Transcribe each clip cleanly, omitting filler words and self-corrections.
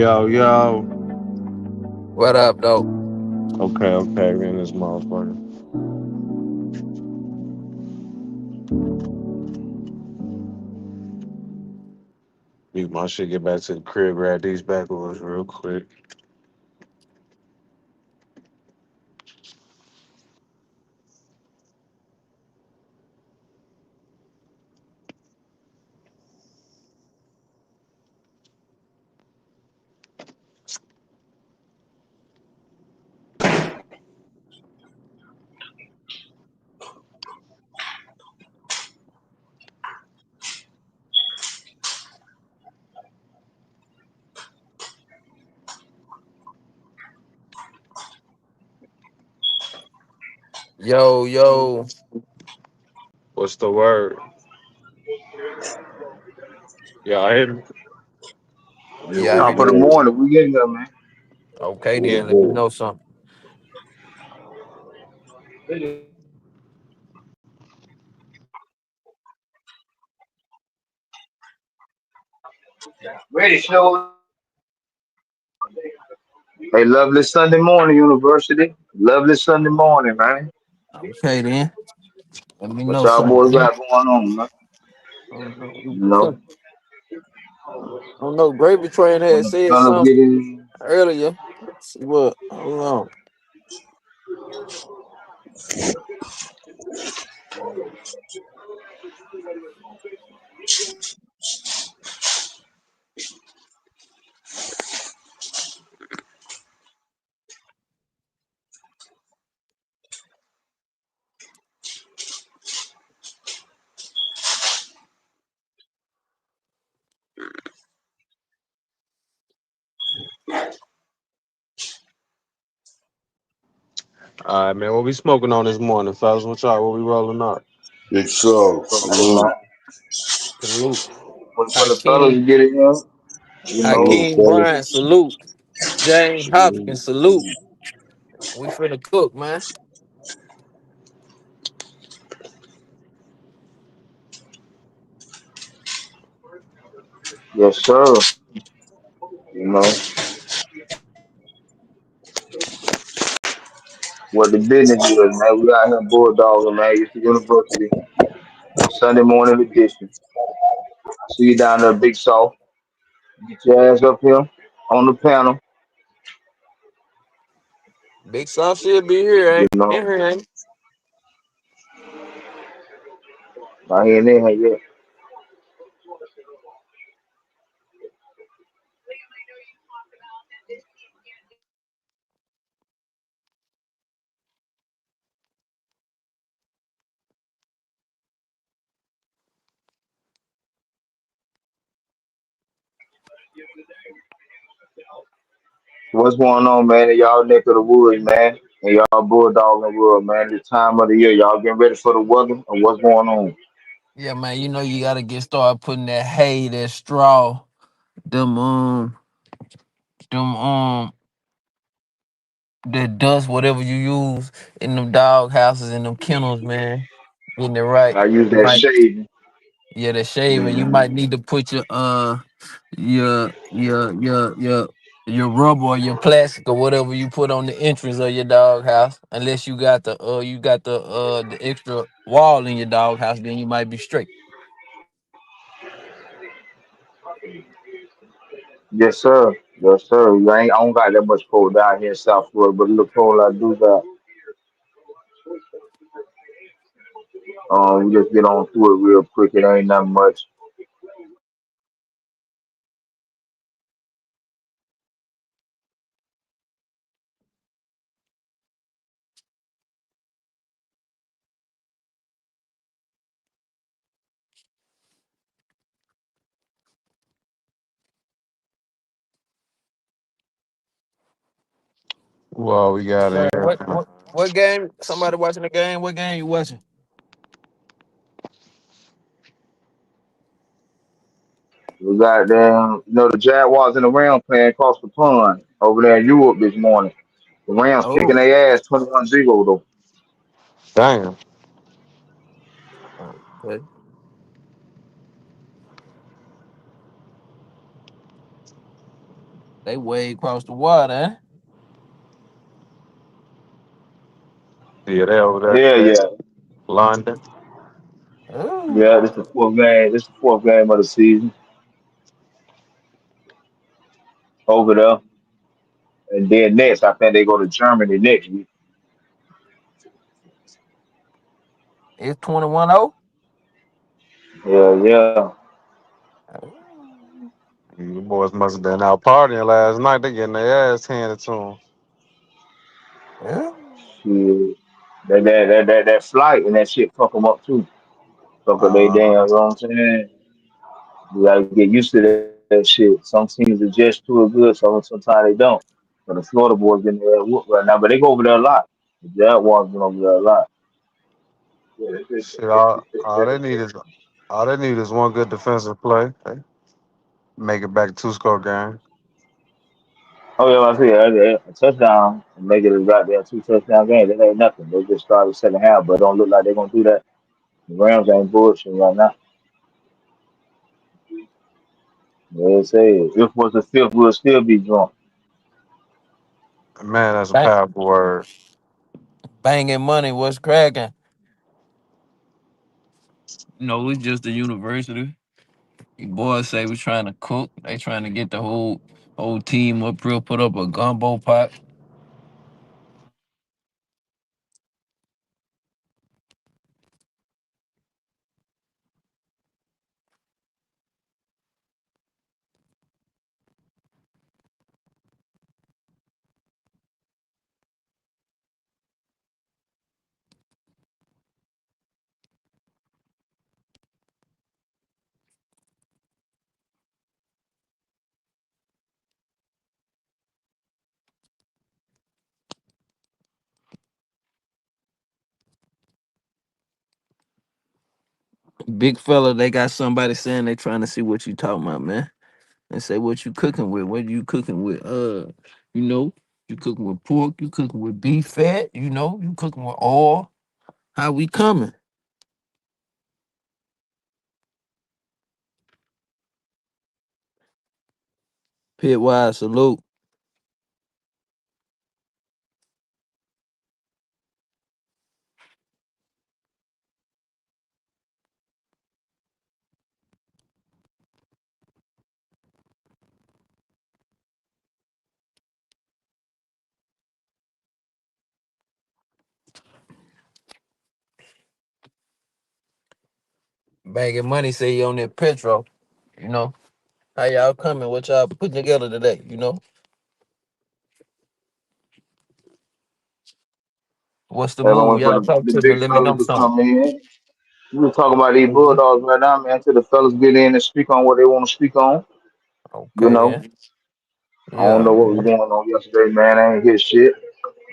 Yo, yo. What up, though? Okay, man, this motherfucker. Mute my shit, get back to the crib, grab these backwoods real quick. Yo, yo. What's the word? Yeah, I hit me. Yeah, Yeah, I we hear Top of you. the good. morning, we getting there, man. Okay, We then. Let me good. know something. Ready, show. Hey, lovely Sunday morning, University. Lovely Sunday morning, man. Okay, then. Let me What know y'all something. boys Then. got going on, man? I don't know. You know, I don't know. Gravy Train when had the said fellas something getting, earlier. Let's see what? Hold on. All right, man. What we smoking on this morning, fellas? What y'all? What we rolling up? Big Sub, man. salute. Salute. When the fellas Hakeem. get in here, you know, Salute, Hakeem fellas. Bryant. Salute. James Salute. Hopkins. Salute. We finna cook, man. yes, sir. You know, what the business is, man. We out here bulldogging, man. It's the University. Sunday morning edition. See you down there, Big Soft. Get your ass up here on the panel, Big Soft should be here, you ain't know. in here, ain't I ain't in here yet. What's going on, man? In y'all neck of the woods, man. And y'all bulldogging the world, man. This time of the year, y'all getting ready for the weather or what's going on? Yeah, man. You know you gotta get started putting that hay, that straw, them them that dust, whatever you use in them dog houses and them kennels, man. Getting it right. I use You that might, shade. yeah, that shaving. You Mm-hmm. might need to put your rubber or your plastic or whatever you put on the entrance of your dog house. Unless you got the extra wall in your dog house, then you might be straight. Yes, sir. Yes, sir. I don't got that much cold down here in South Florida, but look cold I do got. We just get on through it real quick. It ain't that much. Well, we got in Man, here. what game? Somebody watching the game? What game you watching? We got them, the Jaguars and the Rams playing across the pond over there in Europe this morning. The Rams kicking Oh, their ass 21-0 though. Damn. okay. They way across the water, eh? Yeah, they over Yeah, there, yeah, London. Ooh. yeah. This the fourth game. This the fourth game of the season over there. And then next, I think they go to Germany next week. It's 21-0. Yeah, yeah. Ooh. The boys must have been out partying last night. They getting their ass handed to them. Ooh. Shit. That flight and that shit fuck them up too. Fuck up they damn, Uh, you know what I'm saying? You gotta get used to that shit. Some teams adjust to it good, sometimes they don't. But the Florida boys been there whoop right now, but they go over there a lot. The Jaguars been over there a lot. shit, all they need is one good defensive play. They make it back 2-score game. Oh yeah, I see a touchdown and make it a goddamn two touchdown game. That ain't nothing. They just started second half, but don't look like they're gonna do that. The Rams ain't bullshit right now. They say if it was the fifth, we'll still be drunk. Man, that's a Bang, powerful word. banging money. What's cracking? No, it's just a university. You boys say we trying to cook. They trying to get the whole team up real, put up a gumbo pot. Big fella, they got somebody saying they trying to see what you talking about, man. And say what you cooking with. What you cooking with? You know, you cooking with pork. You cooking with beef fat. You know, you cooking with oil. How we coming? Pitwise salute. Bagging money say you on that petrol. You know, how y'all coming? What y'all putting together today? You know, what's the Hey, I'm move? waiting for Y'all talk the to me. big Let me fellas know to something. come in. We were talking about these Mhm. Bulldogs right now, man, till the fellas get in and speak on what they want to speak on. You Okay know, then. I don't Yeah, know what was man. going on yesterday, man. I ain't hear shit.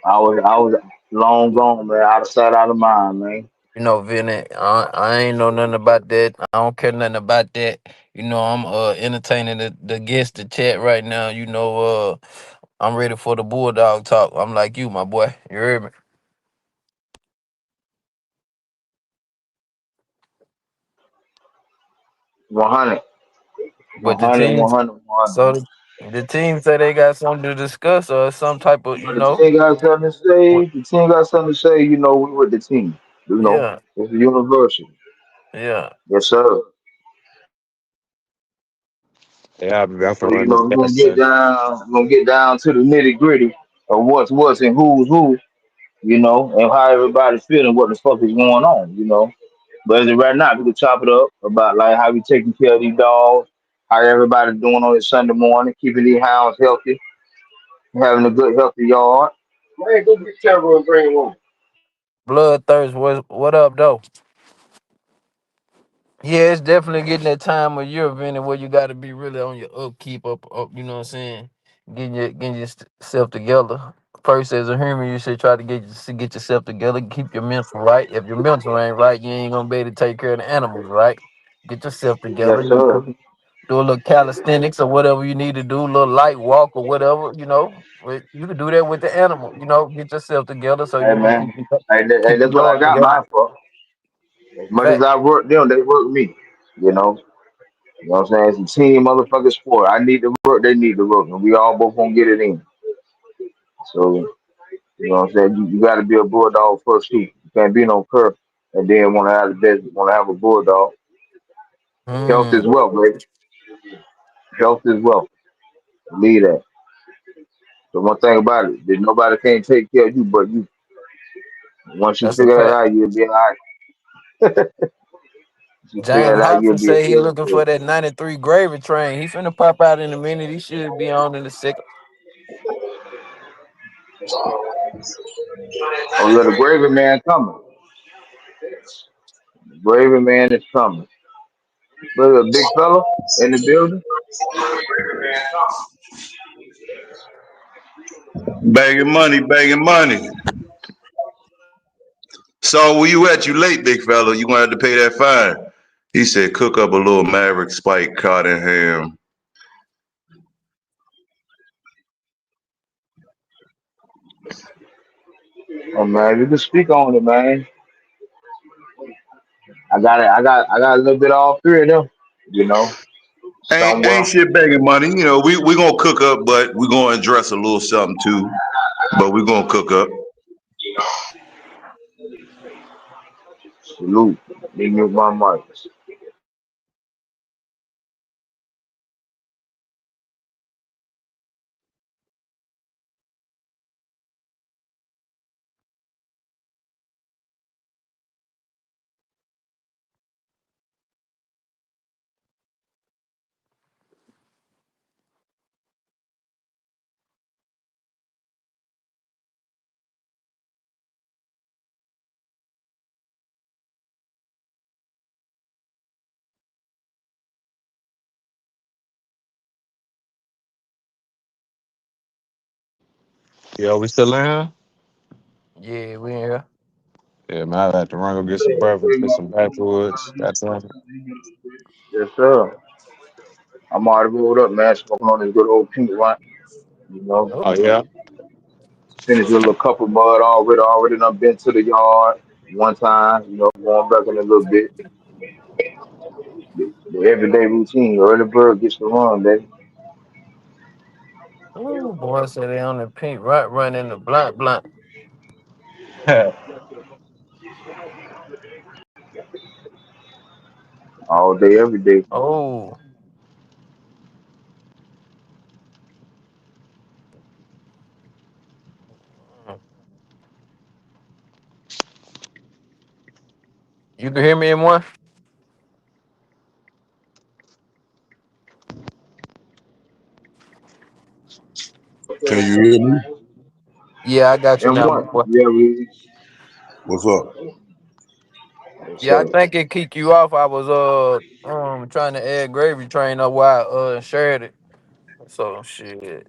I was long gone, man, out of sight, out of mind, man. You know, Vinny, I ain't know nothing about that. I don't care nothing about that. You know, I'm entertaining the guest, the chat right now. You know, I'm ready for the bulldog talk. I'm like you, my boy. You heard me? 100, But the 100, team, 100, 100. so the team say they got something to discuss or some type of, But the team got something to say. what- The team got something to say. You know, we with the team. You know, yeah, it's a university. yeah. Yes, sir. Yeah, I'm So finna you run know, this we're gonna gas get check. down. We're gonna get down to the nitty gritty of what's what and who's who. You know, and how everybody's feeling, what the fuck is going on. You know, but as of right now, we can chop it up about like how we taking care of these dogs, how everybody doing on this Sunday morning, keeping these hounds healthy, having a good healthy yard. Man, go get Trevor and bring him on. Bloodthirst, what up, though? Yeah, it's definitely getting that time of year, Vinny, where you got to be really on your upkeep, up. You know what I'm saying? Getting yourself together. First, as a human, you should try to get yourself together, keep your mental right. If your mental ain't right, you ain't gonna be able to take care of the animals, right? Get yourself together. Yes, You sir. do a little calisthenics or whatever you need to do, a little light walk or whatever. You know, you can do that with the animal. You know, get yourself together so Hey you can man, hey, keep your that's what I yard got together. mine for. As much as Fact. I work them, they work me. You know. You know what I'm saying? It's a team motherfucking sport. I need to work, they need to work, and we all both gonna get it in. So, you know what I'm saying? You gotta be a bulldog first too. You can't be no cur and then wanna have the best, wanna have a bulldog. Health is Mm, wealth, baby. Health is wealth. Believe that. The one thing about it, that nobody can't take care of you but you. Once you that's a figure that fact. out, you'll be alright. Once you figure James that out, you'll Hobson be say he able looking to. for that 93 gravy train. He finna pop out in a minute. He should be on in a second. Oh yeah, the gravy man coming. The gravy man is coming. Look at a big fella in the building. Bagging money, bagging money. So where you at? You late, big fella. You gonna have to pay that fine. He said, cook up a little Maverick Spike cotton ham. Oh man, you can speak on it, man. I got it. I got a little bit of all three of them. You know, Ain't somewhere. shit begging money. You know, we gonna cook up, but we gonna address a little something too. But we gonna cook up. Salute. Leave me with my marks. Yeah, we still in here? Yeah, we in here. Yeah, man, I had to run go get some breakfast, get some backwoods. Got some. Yes, sir. I'm already rolled up, man. Smoking on this good old pink one. You know, Oh, Oh, yeah? finished with a little cup of mud already. Already done been to the yard one time. You know, going back in a little bit. The everyday routine. Early bird gets the run, baby. ooh, boy, say they on the pink right running the blunt blunt. All day, every day. Oh, mm. You can hear me in one? Can you hear me? Yeah, I got you And now, my one, boy. yeah, we. What's up? Yeah, I So, think it kicked you off. I was trying to add gravy train up while I shared it. So shit.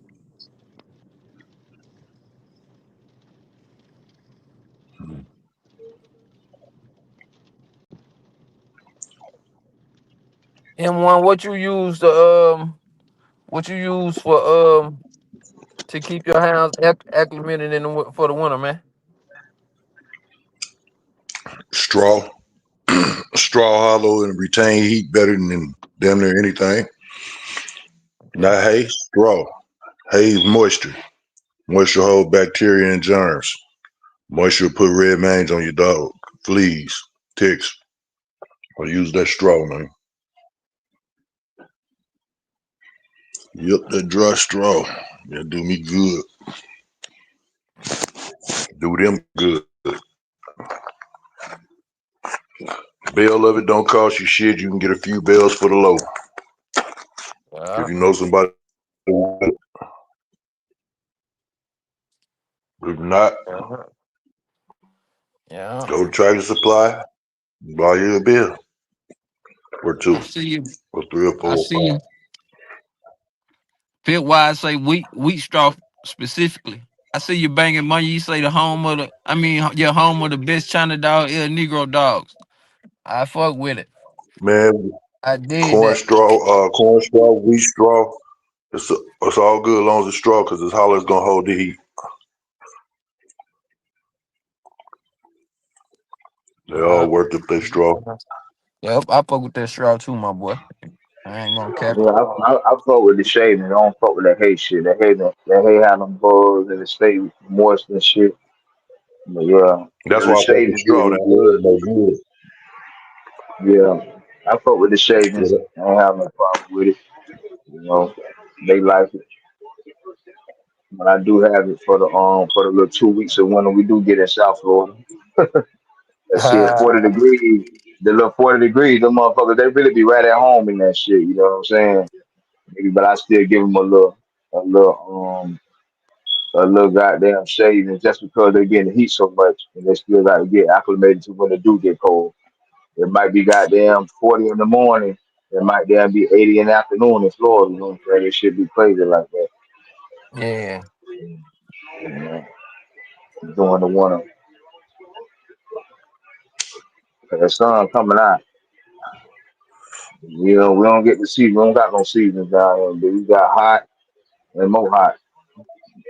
M1, what you use for to keep your house acclimated for the winter, man? Straw. Straw hollow and retain heat better than damn near anything. Okay. Not hay, straw. Hay is moisture. Moisture hold bacteria and germs. Moisture put red mange on your dog. Fleas, ticks. Or use that straw, man. Yep, that dry straw. That do me good. Do them good. Bale of it don't cost you shit. You can get a few bales for the low. If Yeah. you know somebody, if not, Yeah. Yeah. go to Tractor Supply, buy you a bill or I two, see you. or three or I four see or you. five. Fit why I say wheat straw specifically. I see you banging money. You say the home of the, I mean, your home of the best China dog, Negro dogs. I fuck with it. Man, I did that. corn straw, wheat straw. It's all good as long as it's straw because it's hollow. It's gonna hold the heat. They all Yeah. worth if they straw. Yep, I fuck with that straw too, my boy. I ain't gonna cap Yeah, it. I fuck with the shaving. I don't fuck with that hate shit. That hate having balls and it stay moist and shit. But yeah, That's the why I fuck with shaving shit straw. is That hair good. is no good. Yeah, I fuck with the Yeah, shavings. I don't have no problem with it. You know, they like it, but I do have it for the little 2 weeks of winter we do get in South Florida. That shit, 40 degrees. The little 40 degrees, the motherfuckers, they really be right at home in that shit. You know what I'm saying? Maybe, but I still give them a little goddamn shaving just because they get in the heat so much, and they still got to get acclimated to when it do get cold. It might be goddamn 40 in the morning. It might damn be 80 in the afternoon in Florida. You know what I'm saying? It should be crazy like that. Yeah. You know, during the winter. 'Cause the sun coming out. You know, we don't get the season. We don't got no seasons down here. But we got hot and more hot.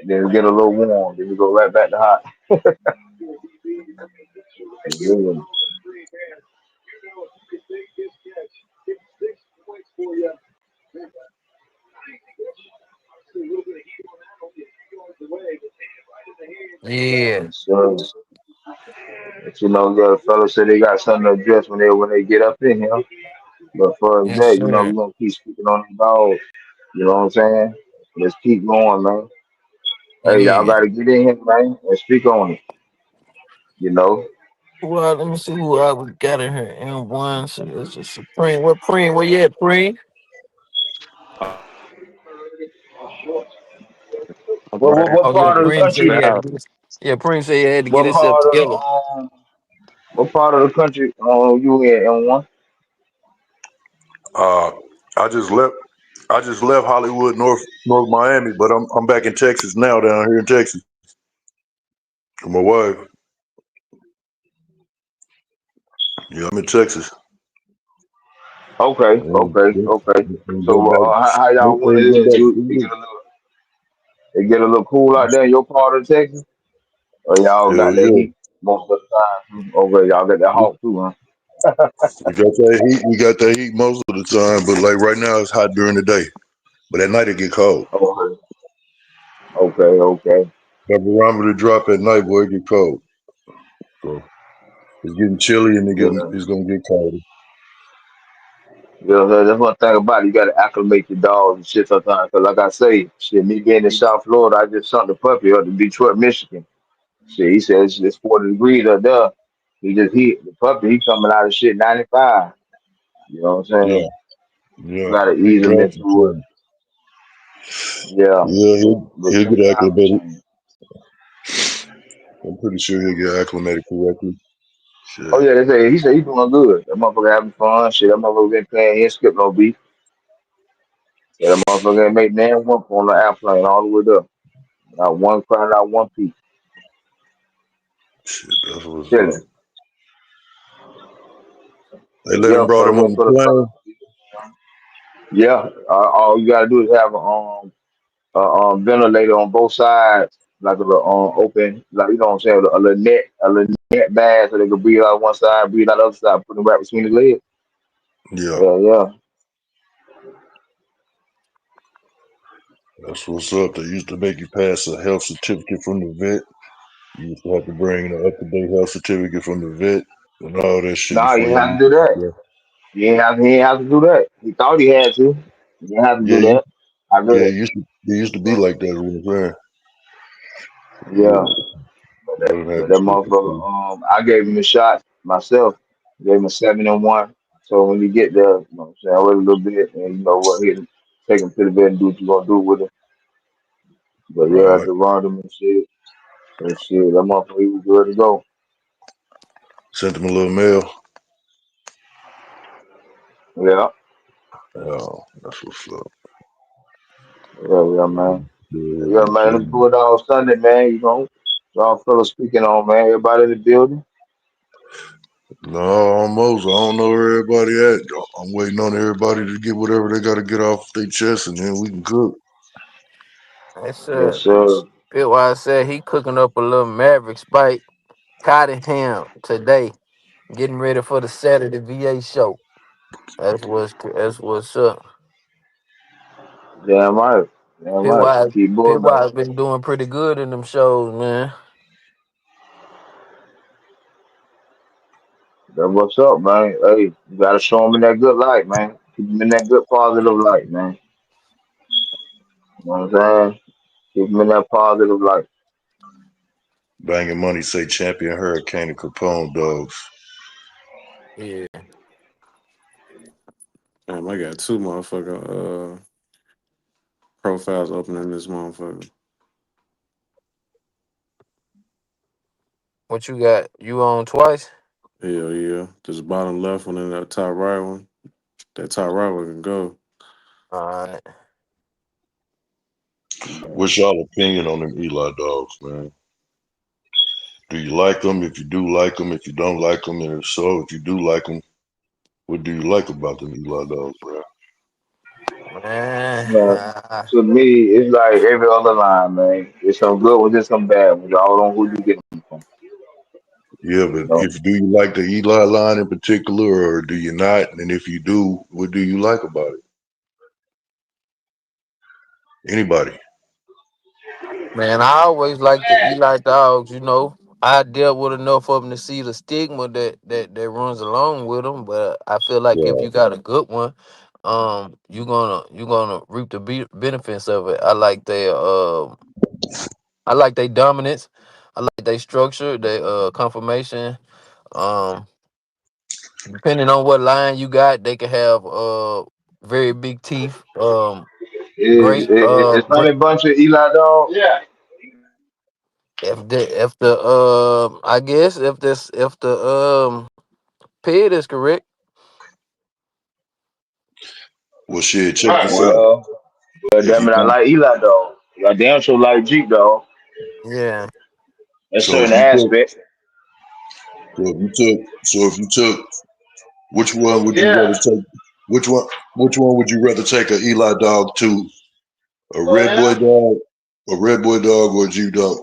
Then we get a little warm. Then we go right back to hot. Yeah. Yeah. So, but you know, the fellas say they got something to address when they get up in here. But for Yes, that, you know, sir. we're gonna keep speaking on the dogs. You know what I'm saying? Let's keep going, man. Hey, y'all Yeah. gotta get in here, man, and speak on it. You know. Well, let me see who I we got in here. M1. So it's just Supreme. What Preem? Where you at, Preem? What what, Right what Oh yeah, part of the Preem said in he the country? had to house. get his, yeah, Preem said he had to get What himself part of the together. what part of the country you in M1? Uh, I just left. I just left Hollywood, North Miami, but I'm back in Texas now, down here in Texas with my wife. Yeah, I'm in Texas. Okay, And okay, then- okay. then go So back. how y'all want Then it go is? back It get a little cool out there in your part of Texas? Or y'all Hell got that yeah. heat most of the time? Okay, y'all got that We hawk too, huh? we got that heat. We got that heat most of the time, but like right now it's hot during the day. But at night it get cold. Okay, okay, okay. The barometer drop at night, boy, it get cold. So it's getting chilly and Yeah. it's gonna get colder. Yeah, that's one thing about it. You got to acclimate your dogs and shit sometimes. Cause like I say, shit, me being in South Florida, I just sent the puppy up to Detroit, Michigan. Shit, he says it's 40 degrees up there. He the puppy. He coming out of shit 95. You know what I'm Yeah, saying? You yeah, got to heat ease him adjusting. into it. So, Yeah, yeah, the he'll get temperature acclimated. change. I'm pretty sure he'll get acclimated correctly. Oh Shit. yeah, they say he said he doing good. That motherfucker having fun. Shit, that motherfucker been playing. He ain't skip no beat. Yeah, that motherfucker ain't make damn one on the airplane all the way up. Not one crying, not one peep. Shit, that's what's up. Chilling. They let him Yeah, brought him on the for the plane. fellas. Yeah, all you gotta do is have a ventilator on both sides, like a little open, like you know what I'm saying, a little net bag, so they can breathe out one side, breathe out the other side, put them right between the legs. Yeah, Yeah, yeah. that's what's up. They used to make you pass a health certificate from the vet. You used to have to bring an up-to-date health certificate from the vet and all that shit No, you before ain't have you. to do that. He ain't have to do that. He thought he had to. He didn't have to Yeah, do that. I yeah, read. it used to be like that. What I'm saying. Yeah, Yeah, I didn't have but to that stick it motherfucker. to. I gave him a shot myself. Gave him a 7-1. So when you get there, you know what I'm saying, wait a little bit, and you know what, here, take him to the bed and do what you gonna do with him. But yeah, Right. to run him and shit, that motherfucker, he was good to go. Sent him a little mail. Yeah, Oh, that's what's up. yeah, man. Yeah, Yeah, be man, it's chilling. Bulldog Sunday, man. You know, y'all fellas speaking on, man. Everybody in the building. No, almost. I don't know where everybody at. I'm waiting on everybody to get whatever they got to get off their chest, and then we can cook. That's Yes, sir. Bill Wise said he cooking up a little Maverick Spike Cottingham today, getting ready for the Saturday VA show. That's what's up. Damn right. Damn right. Pitwise, Keep Bulldog. Pitwise been doing pretty good in them shows, man. That's what's up, man. Hey, you gotta show them in that good light, man. Keep them in that good positive light, man. You know what I'm saying? Keep them in that positive light. Banging Money say champion Hurricane and Capone dogs. Yeah. Damn, I got two motherfucker profiles open in this motherfucker. What you got? You on twice? Hell yeah. This bottom left one and that top right one. That top right one can go. All right. What's y'all opinion on them Eli dogs, man? Do you like them? If you do like them, if you don't like them, and if so, if you do like them, what do you like about them Eli dogs, bro? Man, Man, to me, it's like every other line, man. It's some good ones, there's some bad ones. All on who you get them from. Yeah, You but know, if do you like the Eli line in particular, or do you not? And if you do, what do you like about it? Anybody? man, I always like the Eli dogs. You know, I dealt with enough of them to see the stigma that runs along with them. But I feel like if Yeah. you got a good one, you gonna reap the benefits of it. I like their dominance. I like their structure, their conformation. Um, Depending on what line you got, they can have very big teeth. Great. it's not a bunch of Eli dog. Yeah. If the I guess if the pid is correct. Well, shit, check Right. this out. Well, If damn you it, I got, like Eli dog. I damn sure like Jeep dog. Yeah. In so if certain you took, aspects. so if you took, which one would you rather take? Which one? Which one would you rather take a Eli dog to? A red boy dog, a red boy dog, or a Jew dog?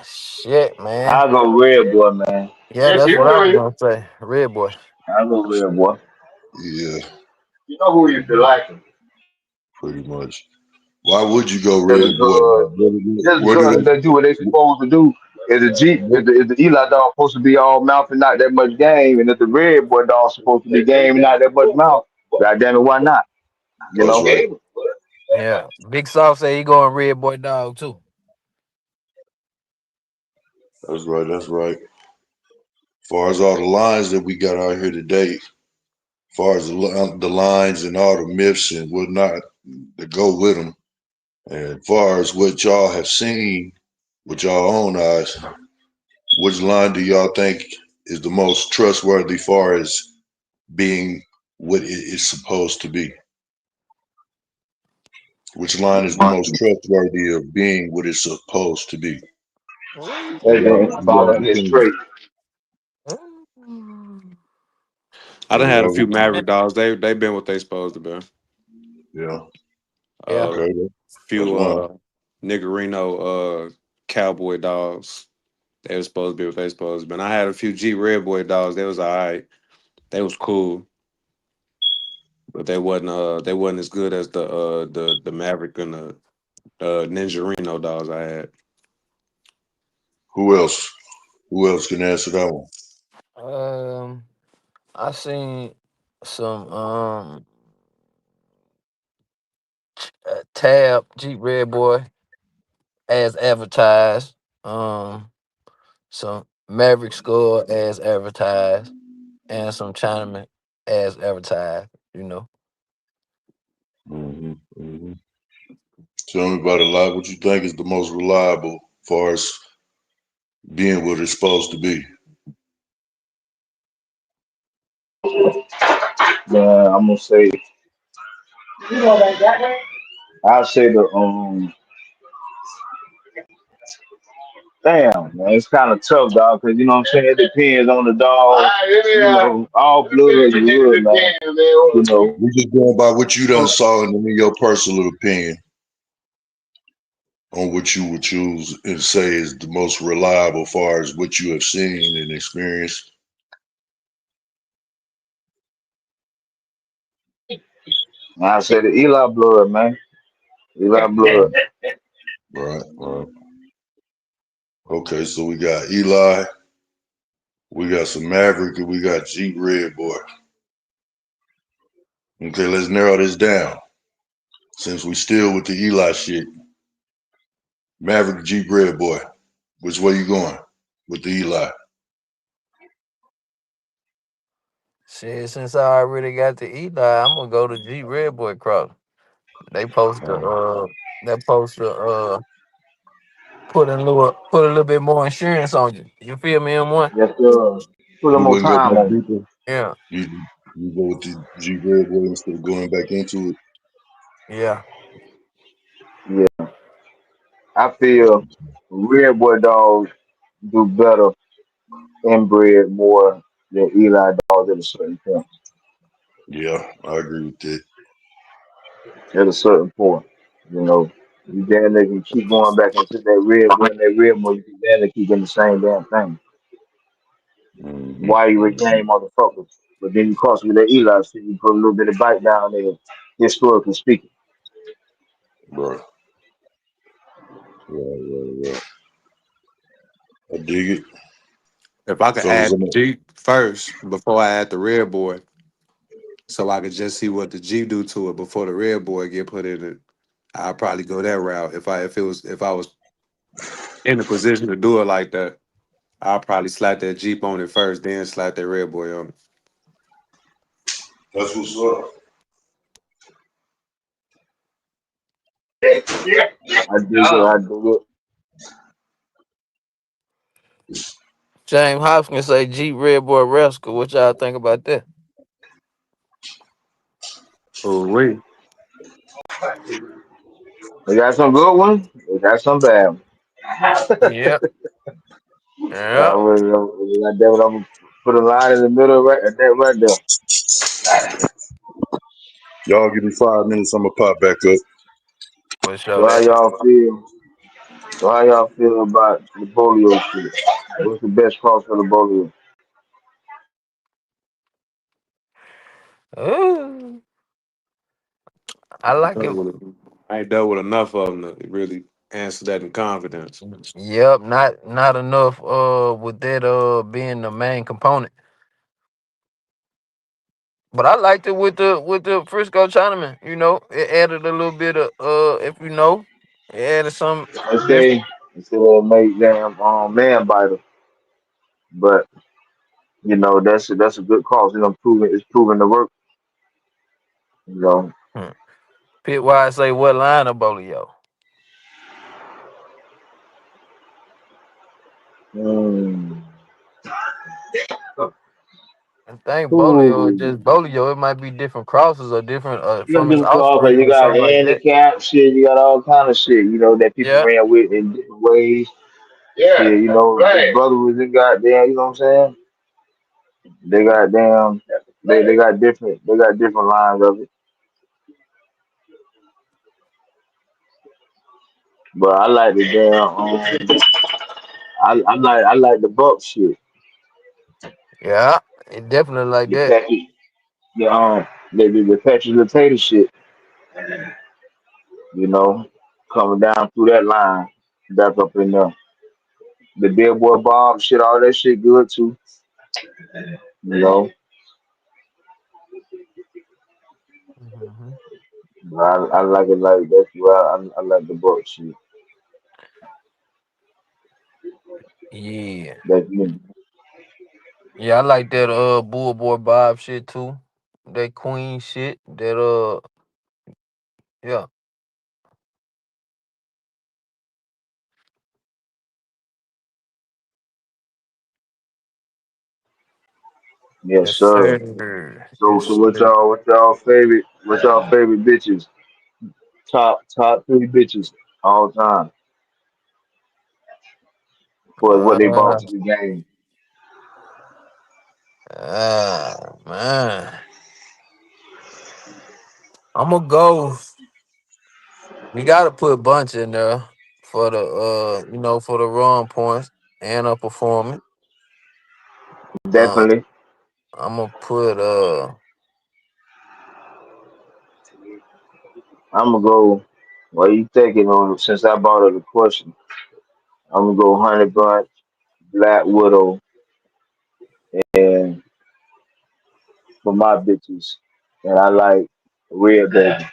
Shit, man. I go red boy, man. Yeah, that's what I was gonna say. Red boy. I go red boy. Yeah, You know who you feel like him. pretty much. Why would you go Just red boy? because, just Where do because they do what they supposed to do. Is the Jeep, they? is the Eli dog supposed to be all mouth and not that much game, and if the red boy dog supposed to be game and not that much mouth, god damn it, why not? You That's know? right. Yeah. Big Soft say he going red boy dog too. That's right. That's right. As far as all the lines that we got out here today, as far as the lines and all the myths and whatnot that go with them, and as far as what y'all have seen with y'all own eyes, which line do y'all think is the most trustworthy far as being what it is supposed to be? Which line is the most trustworthy of being what it's supposed to be? They You been guys following this opinion. straight. I What done are had a y'all few opinion? Maverick dogs. They been what they supposed to be. Yeah. Yeah. Uh, Okay. That's few one. Niggerino cowboy dogs. They was supposed to be what they supposed to be. And I had a few G Red Boy dogs. They was alright. They was cool, but they wasn't as good as the Maverick and the Ninja Reno dogs I had. Who else? Who else can answer that one? Um, I seen some Tab Jeep Red Boy as advertised. Some Maverick Skull as advertised, and some Chinaman as advertised. You know. Hmm. Tell me about it, live. What you think is the most reliable, far as being what it's supposed to be? I'm gonna say, I'll say the damn, man, it's kind of tough, dog, because you know what I'm saying. It depends on the dog. You know, all blood is good, man. You know, We just going by what you done saw and in your personal opinion on what you would choose and say is the most reliable, far as what you have seen and experienced. I said the Eli blood, man. Eli blood. Right, right. Okay, so we got Eli, we got some Maverick, and we got Jeep Red Boy. Okay, let's narrow this down. Since we still with the Eli shit, Maverick Jeep Red Boy. Which way you going with the Eli? Shit, since I already got the Eli, I'm gonna go to G Red Boy Cross. They post to that post to put a little bit more insurance on you. You feel me, M1? Yes, put a little You more wouldn't go time back on it. deeper. Yeah, You go with the Jeep Red Boy instead of going back into it. yeah. Yeah, I feel red boy dogs do better inbred more than Eli dogs at a certain point. Yeah, I agree with that. At a certain point, you know, you damn near can keep going back into that red boy and that red boy. You can damn near keep in the same damn thing. Mm-hmm. Why you Mm-hmm. retain motherfuckers? But then you cross with that Eli shit, you put a little bit of bite down there, historically speaking. Right, right, right, right. I dig it. If I could So it's add in the it. Jeep first before I add the Red Boy, so I could just see what the Jeep do to it before the Red Boy get put in it, I'd probably go that route. If I was in a position to do it like that, I'll probably slap that Jeep on it first, then slap that Red Boy on it. That's what's up. I do it. I do it. James Hopkins say Jeep Red Boy Rascal. What y'all think about that? Oh wait, They got some good ones. They got some bad ones. Yep, yep. Like that, I'm gonna put a line in the middle right at that right there. Y'all give me 5 minutes. I'm gonna pop back up. For sure So how that. y'all feel? So how y'all feel about the polio shit? What's the best cause for the polio? Ooh, I like it. I ain't dealt with enough of them to really answer that in confidence. Yep, not enough. With that being the main component. But I liked it with the Frisco Chinaman. You know, it added a little bit of if you know, it added some They different. say it's a little make damn man biter, but you know that's a good cause. You know, proven to work. You know, Hmm. Pit why I say what line of Bolio? mm. I think Bolio is Ooh. just Bolio. It might be different crosses or different You from don't his give a fuck because offspring you or got something like that. handicap shit, you got all kind of shit, you know, that people Yeah. ran with in different ways. Yeah, shit, you know, his brother was in goddamn, you know what I'm saying? They got damn, they got different lines of it. But I like the damn, I like the buck shit. Yeah. It definitely like The that. package, the the Patrick potato shit, you know, coming down through that line, back up in there. The Billboard Bob shit, all that shit good too, you know. Hmm. I like it like that's why I like the book shit. Yeah. That's me. Yeah, I like that Bull Boy Bob shit too. That Queen shit. That yeah. Yes, Yes, sir. sir. So Yes, sir. what y'all favorite bitches? Top three bitches all time for what they brought Uh, to the game. man. I'm gonna go. We gotta put Bunch in there for the for the run points and a performance. Uh, Definitely. I'm gonna put I'm gonna go. Well, you thinking on since I brought up the question, I'm gonna go Honey Bunch, Black Widow, and for my bitches, and I like Real Baby.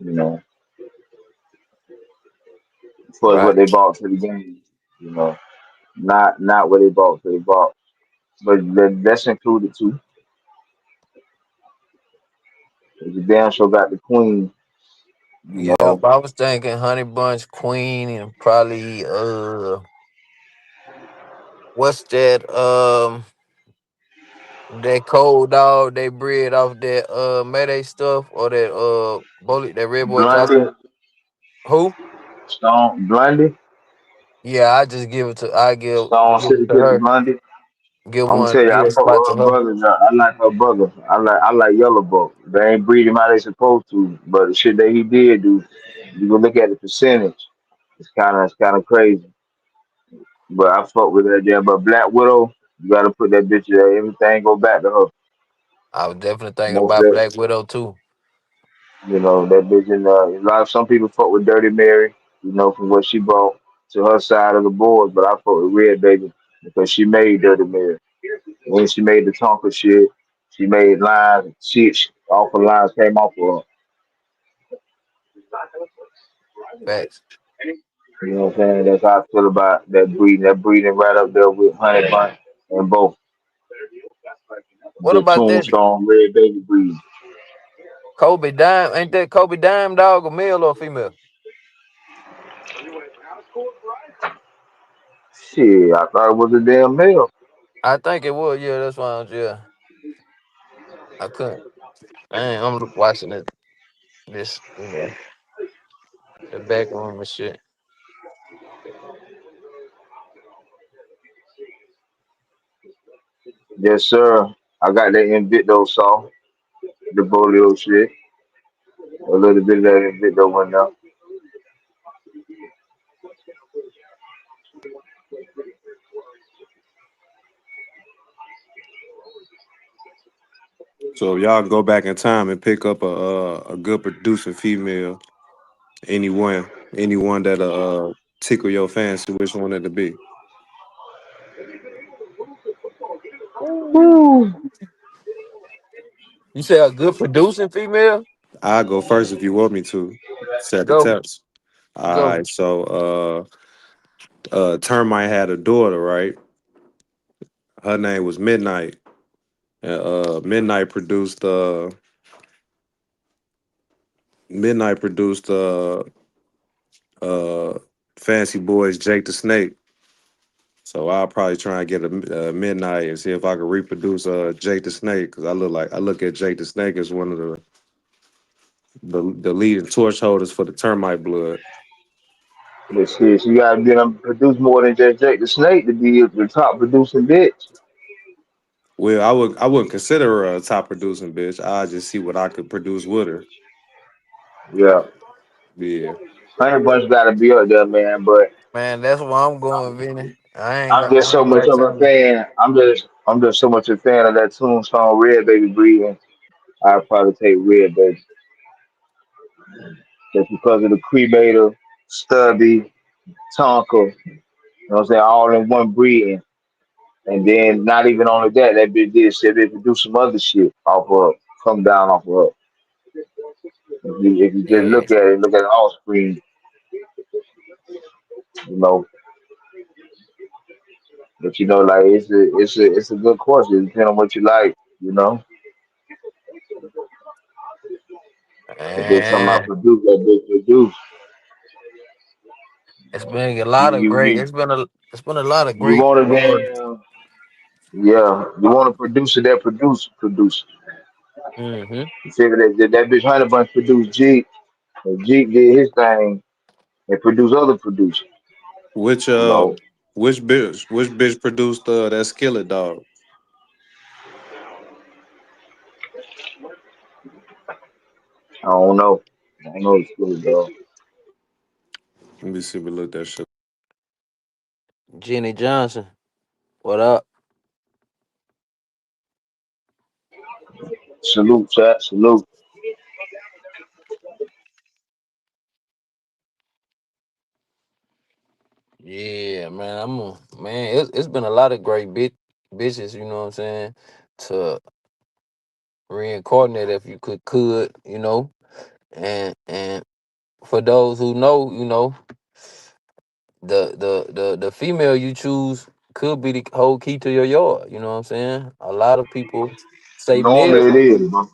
You know, for what Right. they brought to the game. You know, not what they brought to the box, but that's included too. 'Cause the damn show got the Queen. You Yep. know, I was thinking Honey Bunch, Queen, and probably what's that that cold dog they bred off that Mayday stuff or that bullet that Red Boy Blondie, Johnson. Who? Stone, Blondie, Yeah, I Stone give it City to Killer her. Blondie. I'm gonna tell you, Give I a fuck spot to with her her. brothers. I like her brother. I like Yellow Buck. They ain't breed him how they supposed to, but the shit that he did do, you go look at the percentage. It's kind of crazy. But I fuck with that damn. But Black Widow, you gotta put that bitch there. Everything go back to her. I was definitely thinking Most about of Black Widow too. that bitch in a lot of some people fuck with Dirty Mary, from what she brought to her side of the board, but I fuck with Red Baby because she made Dirty Mary. When she made the Tonka shit, she made lines, shit off of lines came off of her. Facts. You know what I'm saying? That's how I feel about that breeding right up there with Honey Bun and both What the about that Tombstone Red Baby breed. Kobe Dime? Ain't that Kobe Dime dog a male or female? Shit, I thought it was a damn male. I think it was. Yeah, that's why I was. Yeah, I couldn't. I'm watching it. This, the back room and shit. Yes, sir. I got that Invicto saw, the Bolio shit. A little bit of that Invicto went up. So if y'all go back in time and pick up a good producing female, anyone that tickle your fancy, which one it'll be? Ooh. You say a good producing female? I'll go first if you want me to. Set the Go, temps. All go. right, so Termite had a daughter, right? Her name was Midnight. And Midnight produced uh Fancy Boys Jake the Snake. So I'll probably try and get a Midnight and see if I can reproduce Jake the Snake because I look at Jake the Snake as one of the leading torch holders for the Termite blood. But shit, you gotta be able to produce more than just Jake the Snake to be the top producing bitch. Well, I wouldn't consider her a top producing bitch. I just see what I could produce with her. Yeah. Yeah. Honey Bunch gotta be up there, man. But Man, that's where I'm going, Vinny. I'm just I so ain't much got of a time. fan. I'm just so much a fan of that Tombstone Red Baby breeding. I'd probably take Red Baby just because of the cremator, stubby, Tonka. You know what I'm saying? All in one breeding. And then not even only that, that bitch did shit. They could do some other shit off of come down off of her. If you just Yeah, look at the offspring, you know. But like it's a good course. It depends on what you like, you know. If there's something I man. produce, that bitch produce. It's been a You lot of you great. you It's been a lot of you great. want to damn yeah. You want to produce it that produce. Mm-hmm. You figure that bitch Honey Bunch produced Jeep, and Jeep did his thing and produced other producers. Which You know, which bitch produced that skillet dog? I don't know. I don't know it's good though. Let me see if we look that shit. Jenny Johnson. What up? Salute, chat. Salute. Yeah, man. Man. It's been a lot of great bitches. You know what I'm saying? To reincarnate if you could. And for those who know, the female you choose could be the whole key to your yard. You know what I'm saying? A lot of people say Normally males. it is, bro.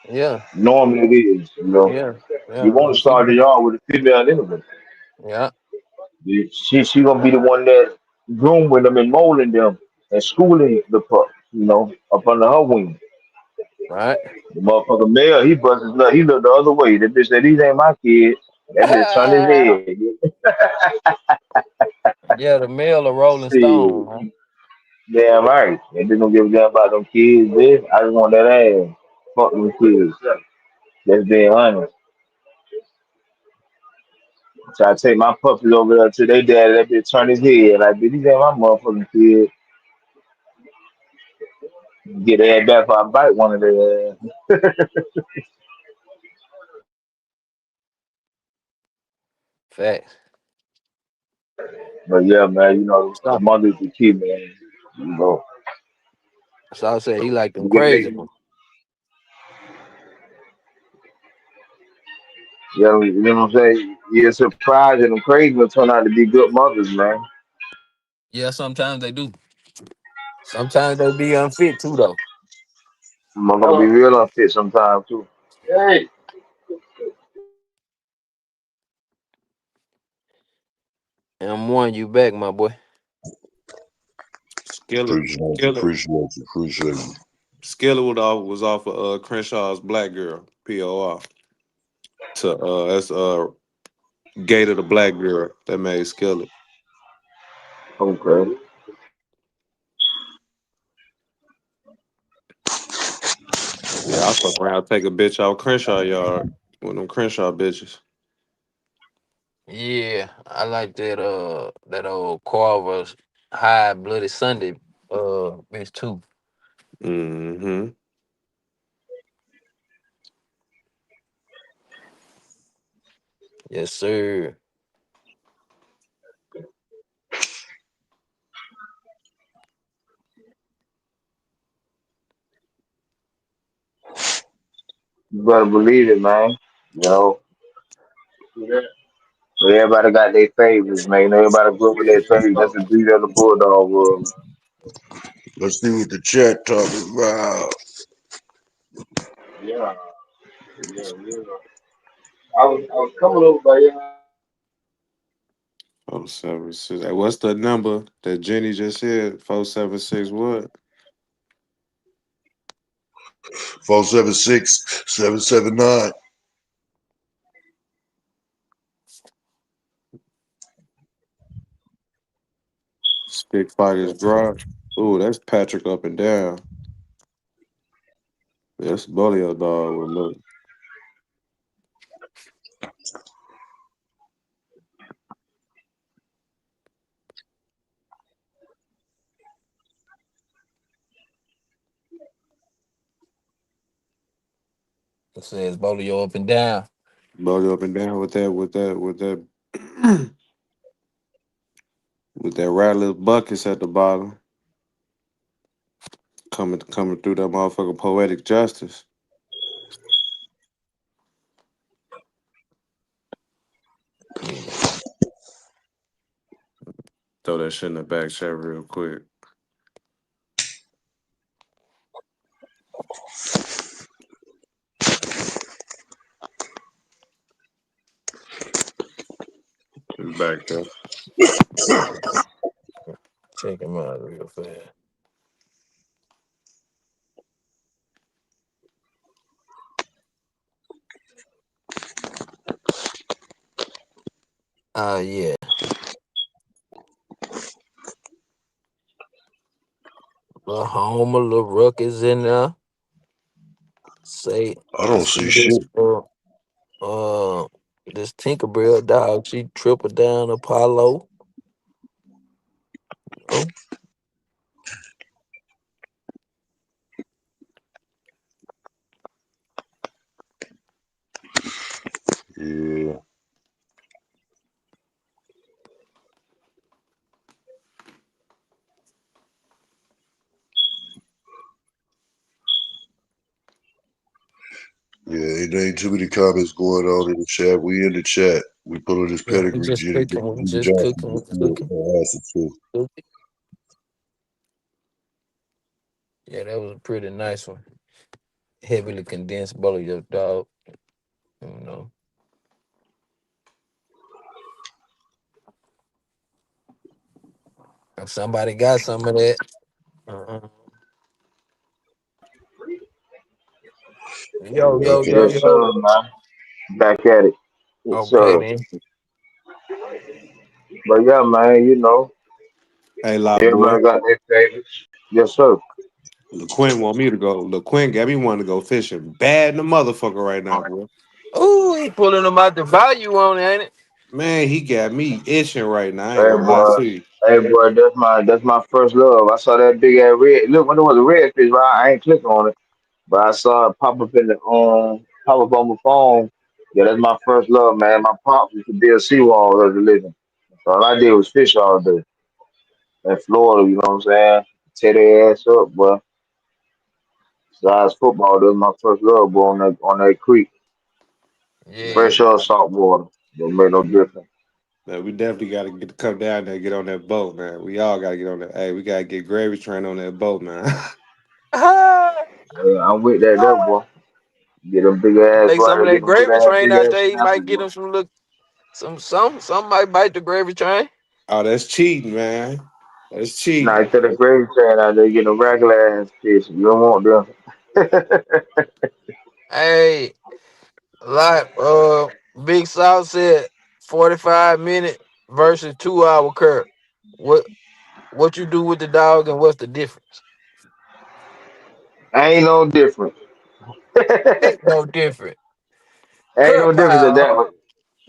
Yeah, Normally it is. yeah, You yeah. want When to start the yard with a female anyway. yeah, She gonna be the one that grooming them and molding them and schooling the pup, up under her wing. right. The motherfucker male, he busts his nut, he look the other way. That bitch said these ain't my kids. That bitch turn his head. Yeah, the male a rolling Shit. stone, man. Damn right. And they don't give a damn about them kids, bitch. I just want that ass. Fuck them kids. That's being honest. So I take my puppies over there to their dad, that bitch turn his head. Like, bitch, these ain't my motherfucking kids. Get their ass back if I bite one of their ass. Facts. But yeah, man, the Stop. mother's the key, man. You know, So I said he like them you get crazy they, ones. you know what I'm saying? You're surprised and them crazy ones turn out to be good mothers, man. Yeah, sometimes they do. Sometimes they be unfit too, though. I'm gonna be real unfit sometimes too. Hey, And I'm warning you back, my boy. Skillet, Appreciate you, Skillet, appreciate you. Skillet was off of Crenshaw's Black Girl, POR. To that's Gator the Black Girl that made Skillet. okay. Yeah, I fuck around, take a bitch out Crenshaw yard. One of them Crenshaw bitches. Yeah, I like that old Carver's High Bloody Sunday bitch too. Mm-hmm. Yes, sir. You better believe it, man. You know, but everybody got their favorites, man. Everybody grew up with their favorites. That's the beauty of the bulldog world, man. Let's see what the chat talking about. Yeah, yeah. I was coming over by your 476. Hey, what's the number that Jenny just said? 476 what? 476-779. Stick fighters drop. Ooh, that's Patrick up and down. That's Bully dog with look. It says Bolio up and down. Bully up and down with that with that rattler buckets at the bottom. Coming through that motherfucking poetic justice. Yeah. Throw that shit in the back chat real quick. It's back there. Check him out real fast. Yeah. The home of Lil Ruck is in there. Say I I don't see see shit. uh this Tinkerbell dog, she tripled down Apollo. Oh, Yeah. Ain't too many comments going on in the chat. We in the chat. We pulling this Yeah, we pedigree. just Jimmy cooking. We just Johnson cooking. We just did cooking. acid too. Cooking. Yeah, that was a pretty nice one. Heavily condensed bulldog dog. You know, if somebody got some of that, uh yo, yo, Okay. yo, Yes, yo. sir, man. Back at it. Yes, Okay sir. then. But yeah, man, Hey, lot boy. everybody got their favorites. Yes, sir. LaQuint want me to go. LaQuint got me wanting to go fishing bad in the motherfucker right now, boy. Ooh, he pulling them out the value on it, ain't it? Man, he got me itching right now. I ain't Hey gonna lie boy, to you. hey boy, that's my first love. I saw that big ass red. Look, when it was a red fish, right? I ain't click on it, but I saw it pop up on my phone. Yeah, that's my first love, man. My pops used to build seawall as a living. So all I did was fish all day in Florida. You know what I'm saying? Tear their ass up, boy. Besides football, that was my first love, boy, on that creek. Yeah. Fresh or salt water, don't make no difference. Man, we definitely got to get to come down there and get on that boat, man. We all got to get on that. Hey, we got to get Gravy Train on that boat, man. Ah, Yeah, I'm with that, there, ah. boy. Get them big ass Take some of right, get that them big gravy ass, train big out ass there. He snappers, might get boy. him some look some might bite the gravy train. Oh, that's cheating, man. That's Now cheating. instead of gravy train out there, get them regular ass fish. You don't want them. Hey, like Big South said 45-minute versus 2 hour curve. What what you do with the dog and what's the difference? Ain't no difference. Ain't no different. Ain't Curl no difference at pile, huh? that one.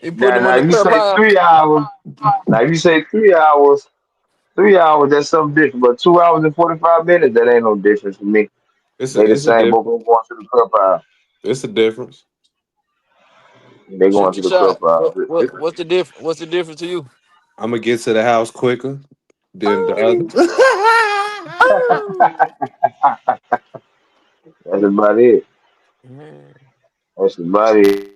You put Now, them now on the if you curl say pile. 3 hours, now if you say 3 hours, 3 hours, that's something different. But 2 hours and 45 minutes, that ain't no difference for me. It's They a the it's a same, both difference. of them going to the cup out. It's a difference. They going Shoot to your the cup shot. out. What's the difference? What's the difference to you? I'm gonna get to the house quicker than the other. Oh, oh. That's about it. Man. That's about it.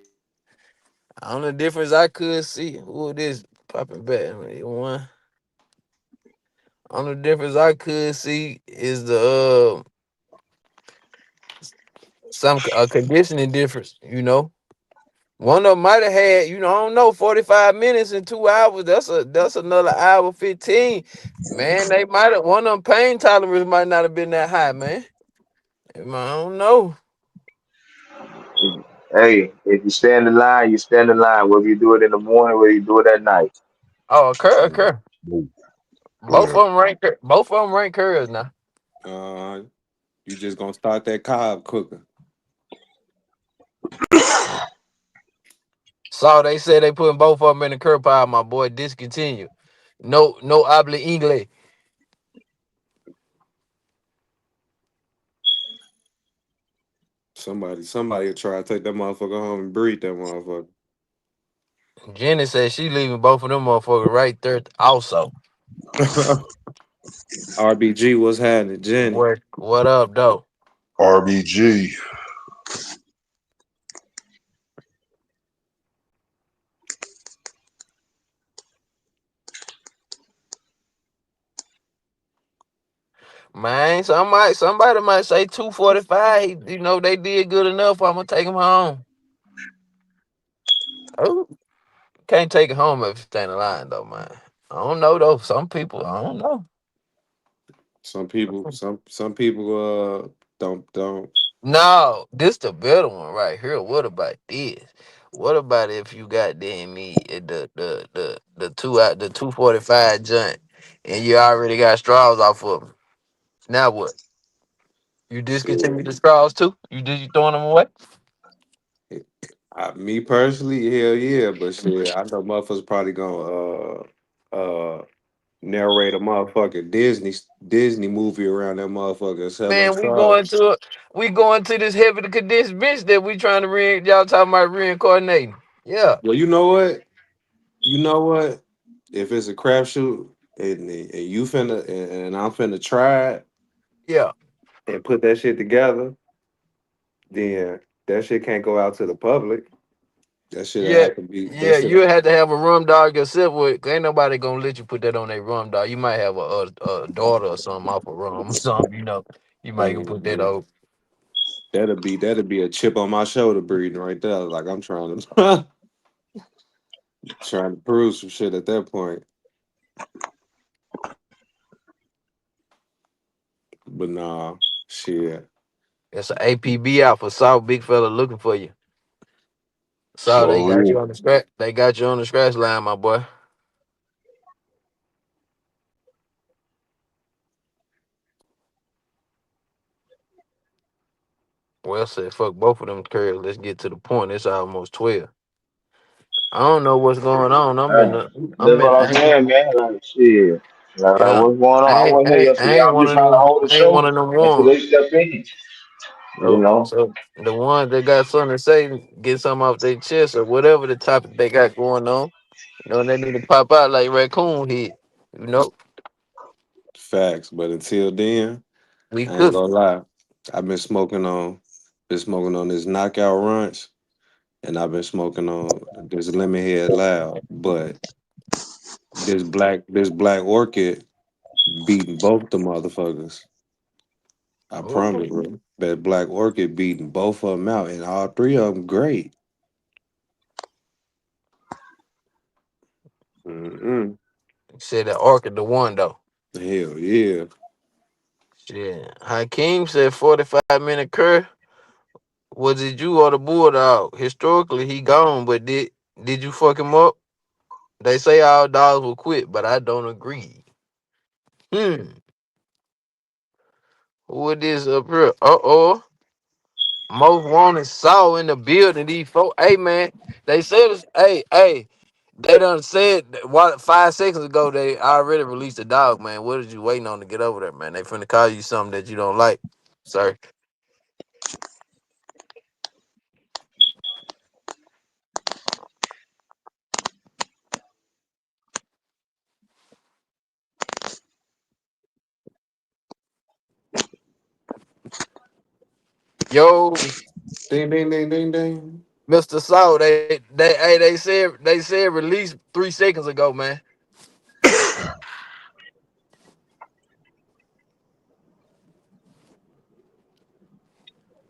Only difference I could see. Who this popping back? One. Only difference I could see is the some conditioning difference. One of them might have had I don't know 45 minutes and 2 hours. That's another hour 15. Man, they might have one of them pain tolerance might not have been that high, man. I don't know. Hey, if you stand in line, you stand in line. Whether you do it in the morning, whether you do it at night. Oh, occur. Both Yeah. of them rank. Both of them rank curves now. uh, you just gonna start that cob cooker. Saw they said they putting both of them in the curb pile. My boy, discontinue. No habla inglés. Somebody will try to take that motherfucker home and breed that motherfucker. Jenny said she leaving both of them motherfuckers right there also. RBG was happening, Jenny. What up, though? RBG. Man, somebody might say 245. They did good enough. I'm gonna take him home. Oh, can't take it home if you stand in line though, man. I don't know though. Some people, I don't know. Some people don't. No, this the better one right here. What about this? What about if you got damn me the 245 joint and you already got straws off of them? Now what? You Shit. discontinue the straws too? You throwing them away? Me personally, hell yeah, but shit, I know motherfuckers probably gonna narrate a motherfucking Disney movie around that motherfucker and sell them Man, stars. we going to this heavily condensed bitch that we trying to y'all talking about reincarnating. Yeah, Well, you know what? You know what? If it's a crapshoot and you finna and I'm finna try it yeah. and put that shit together, then that shit can't go out to the public. That shit Yeah, have to be. That yeah, shit. you had to have a rum dog yourself. With ain't nobody gonna let you put that on a rum dog. You might have a daughter or something off a rum or something. You know, you might can put that Mhm. on. That'll be a chip on my shoulder breathing right there. Like I'm trying to trying to prove some shit at that point. But nah, shit. It's an APB out for South. Big fella looking for you. So they got So you on the scratch. They got you on the scratch line, my boy. Well said. Fuck both of them curves. Let's get to the point. It's almost 12. I don't know what's going on. Hey, I'm that's been. what I'm saying, man. Like shit. Like Yeah. what's going on? I wasn't here I yesterday. ain't I'm one just of trying to them. hold the I ain't one show of them until ones. they step in. You So, know. so the ones that got something to say, get something off their chest or whatever the topic they got going on. You know, they need to pop out like raccoon head. You know, Facts. But until then, we I ain't cook. gonna lie. I've been smoking on this knockout runch, and I've been smoking on this lemon head loud. But this black orchid beating both the motherfuckers. I promise, Oh, bro. That black orchid beating both of them out, and all three of them great. Mm-mm. said that orchid the one though. Hell yeah. Shit. Hakeem said 45-minute curve. Was it you or the bulldog? Historically, he gone, but did you fuck him up? They say all dogs will quit, but I don't agree. Hmm. Who it is up here? Uh-oh. Most wanted saw in the building. These folks. Hey man, they said hey. They done said what 5 seconds ago they already released a dog, man. What is you waiting on to get over there, man? They finna call you something that you don't like, sir. Yo, Ding ding ding ding ding. Mr. Saw, they said release 3 seconds ago, man.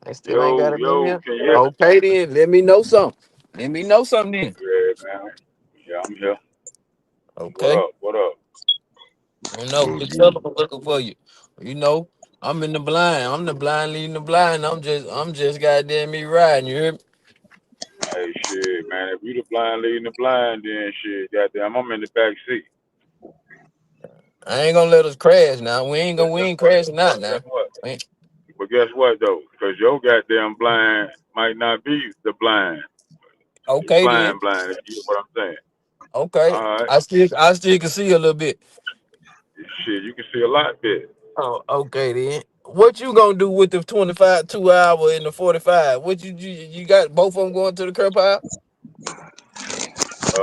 They still ain't got Yo, it in yo, here. can you hear me? Okay then, let me know something. Let me know something then. Yeah, man. Yeah, I'm here. What Okay. up? What up? I don't know. what's Big good? fella was looking for you. You know, I'm in the blind. I'm the blind leading the blind. I'm just goddamn me riding. You hear me? Hey, shit, man. If you the blind leading the blind, then shit, goddamn, I'm in the back seat. I ain't gonna let us crash now. But We guess ain't what? crashing out Guess now. what? We ain't- But guess what though? Because your goddamn blind might not be the blind. It's Okay then. blind, blind. If you get what I'm saying. Okay. All right. I still can see a little bit. Shit, you can see a lot better. Oh, okay then. What you gonna do with the 25 2 hour and the 45? What you got both of them going to the curb pile?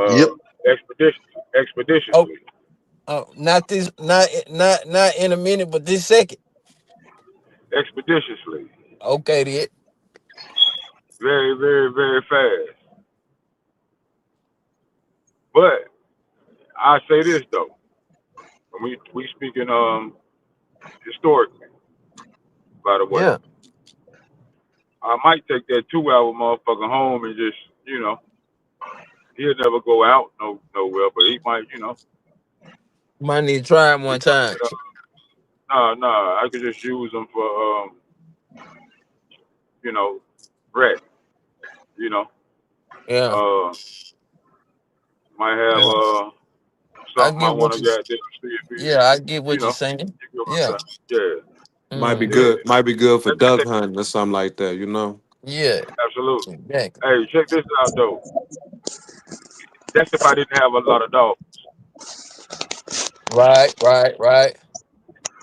Yep. Oh, Expeditiously. not this, not in a minute, but this second. Expeditiously. Okay then. Very, very, very fast. But I say this though. When we speaking historically, by the way. Yeah. I might take that 2 hour motherfucker home and just, he'll never go out nowhere, but he might, Might need to try it he one time. might, nah, I could just use them for, you know, rec, you know, Yeah. uh, might have, Yeah. I something I get want what to you. goddamn see if he, Yeah, I get you what you're know, saying. you get what Yeah. I'm saying? Yeah, Might be Mm. yeah, good. Might be good for check, duck check, hunting or something like that. You know. Yeah. absolutely. Exactly. Hey, check this out though. That's if I didn't have a lot of dogs. Right. Right. Right.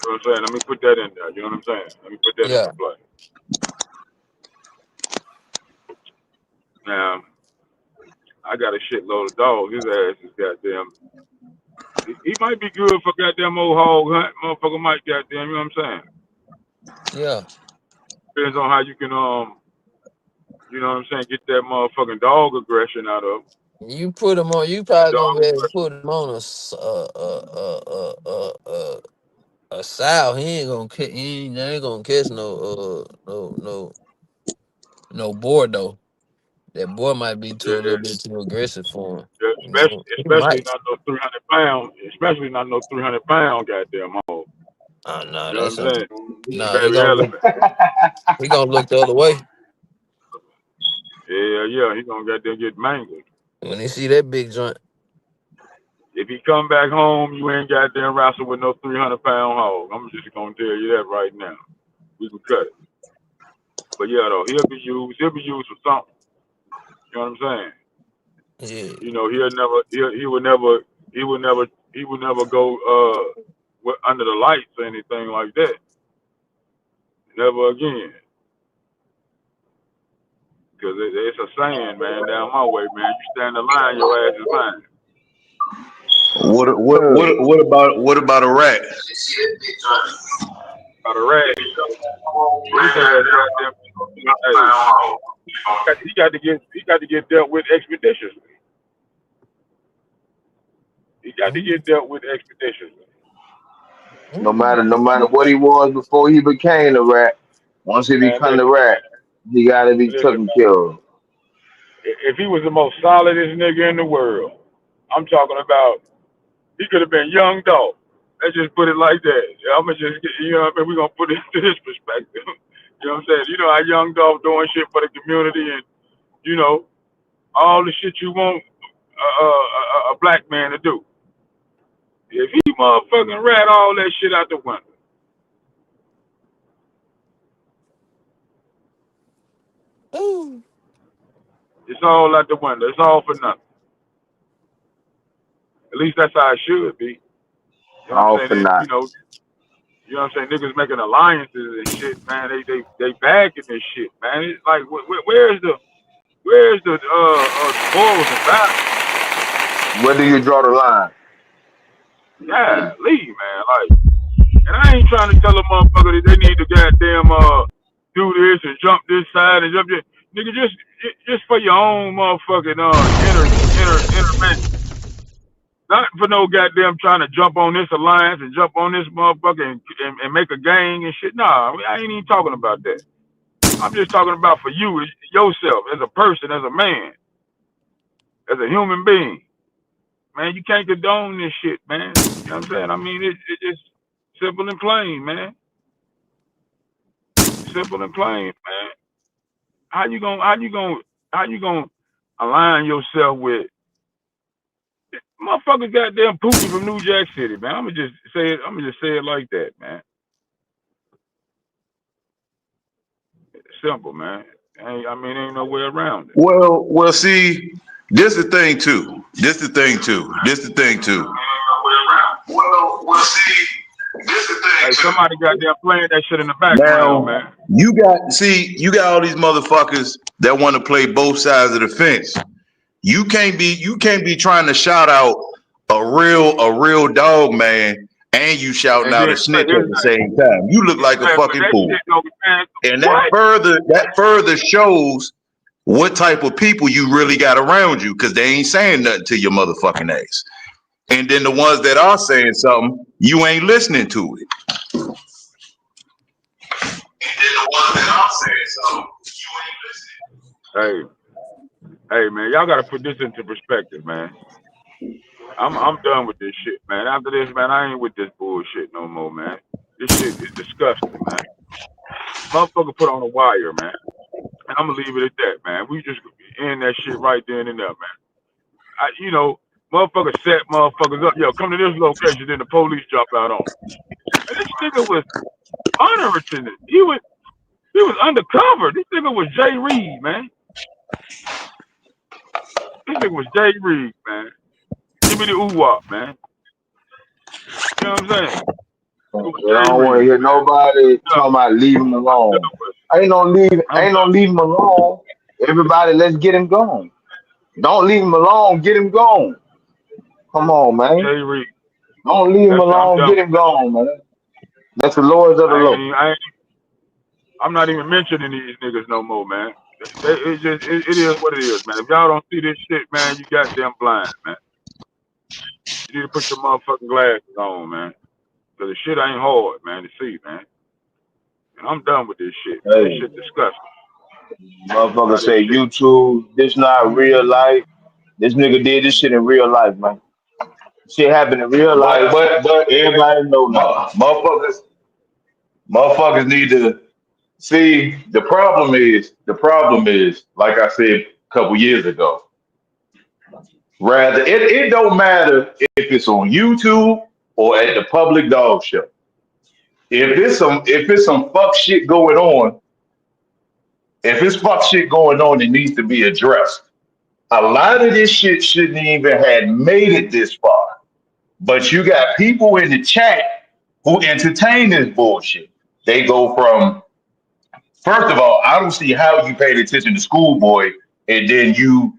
You know what I'm saying? Let me put that in there. You know what I'm saying? Let me put that into Yeah. play. Now, I got a shitload of dogs. His ass is goddamn. He might be good for goddamn old hog hunt. Motherfucker might goddamn. You know what I'm saying? Yeah. Depends on how you can You know what I'm saying? Get that motherfucking dog aggression out of him. You put him on. You That probably dog gonna be able to aggression. put him on a sow. He ain't gonna catch. They ain't gonna catch no boar though. That boy might be too a little Yeah, bit too aggressive for him. yeah, You know, he especially might. not no 300 pound, especially not no 300 pound goddamn hog. Oh no, You know what that's I'm a saying? no. Barry element. He gonna look the other way Yeah, yeah, he gonna goddamn get mangled. when he see that big joint. If he come back home, you ain't goddamn wrestle with no 300 pound hog. I'm just gonna tell you that right now. We can cut it. But yeah, though, he'll be used. He'll be used for something. You know what I'm saying? Yeah. You know, he would never, he would never, he would never go under the lights or anything like that. Never again. Because it's a saying, man, down my way, man. You stand the line, your ass is mine. What about a rat? Got a rat, his ass goddamn. Hey, he got to get dealt with expeditiously. He got to get dealt with expeditiously. No matter what he was before he became a rat, once he Man, become the listen, rat, he gotta be listen, taken man. care of. If he was the most solidest nigga in the world, I'm talking about he could have been young dog. Let's just put it like that. I'm gonna just get, you know what I mean? We're gonna put it into this perspective. You know what I'm saying? You know how young dog doing shit for the community and you know all the shit you want a black man to do. If he motherfucking rat all that shit out the window, Ooh. it's all out the window. It's all for nothing. At least that's how it should be. You know what I'm All saying? for And, naught. you know what I'm saying? Niggas making alliances and shit, man. They bagging this shit, man. It's like where's the morals and values? Where do you draw the line? Yeah, leave, man. Like, and I ain't trying to tell a motherfucker that they need to goddamn do this and jump this side and jump this. Nigga, just for your own motherfucking inner man. Not for no goddamn trying to jump on this alliance and jump on this motherfucker and make a gang and shit. Nah, I ain't even talking about that. I'm just talking about for you, yourself, as a person, as a man, as a human being. Man, you can't condone this shit, man. You know what I'm saying? I mean, it's just simple and plain, man. Simple and plain, man. How you gonna align yourself with motherfucker goddamn Pookie from New Jack City, man? I'm gonna just say it like that, man. Simple, man. Ain't no way around it. Well, see, this the thing too. This the thing too. This the thing too. Well, see, this the thing Hey, too. somebody goddamn playing that shit in the background, Now man. you got all these motherfuckers that want to play both sides of the fence. You can't be trying to shout out a real dog man and you shouting And out then a snitch here's at the the thing. same time. You look like a But fucking that fool. shit don't be man. And that What? further that further shows what type of people you really got around you, because they ain't saying nothing to your motherfucking ass. And then the ones that are saying something, you ain't listening to it. And then the ones that are saying something, you ain't listening. Hey, hey, man, y'all gotta put this into perspective, man. I'm done with this shit, man. After this, man, I ain't with this bullshit no more, man. This shit is disgusting, man. Motherfucker put on a wire, man. And I'm gonna leave it at that, man. We just end that shit right then and there, man. Motherfuckers set motherfuckers up. Yo, come to this location, then the police jump out on him. And this nigga was monitoring it. He was undercover. This nigga was Jay Reed, man. This nigga was Jay Reed, man. Give me the ooh wop, man. You know what I'm saying? It was I Jay don't want to Reed, hear man. nobody No, talking about leave him I'm alone. done with it. I'm Ain't no done. leave him alone. Everybody, let's get him gone. Don't leave him alone. Get him gone. Come on, man. Jay Reed. Don't leave him That's it. I'm alone. done Get with him gone, man. That's the lords of it. the law. I'm not even mentioning these niggas no more, man. It is what it is, man. If y'all don't see this shit, man, you goddamn blind, man. You need to put your motherfucking glasses on, man. Cause the shit ain't hard, man, to see, man. And I'm done with this shit, man. This Hey, shit disgusting. motherfucker How this say shit. YouTube, this not real life. This nigga did this shit in real life, man. Shit happened in real life. But Everybody know now. motherfuckers need to see. The problem is, like I said a couple years ago. Rather, it don't matter if it's on YouTube or at the public dog show. If it's some fuck shit going on, if it's fuck shit going on, it needs to be addressed. A lot of this shit shouldn't even have made it this far. But you got people in the chat who entertain this bullshit. They go from, first of all, I don't see how you paid attention to Schoolboy and then you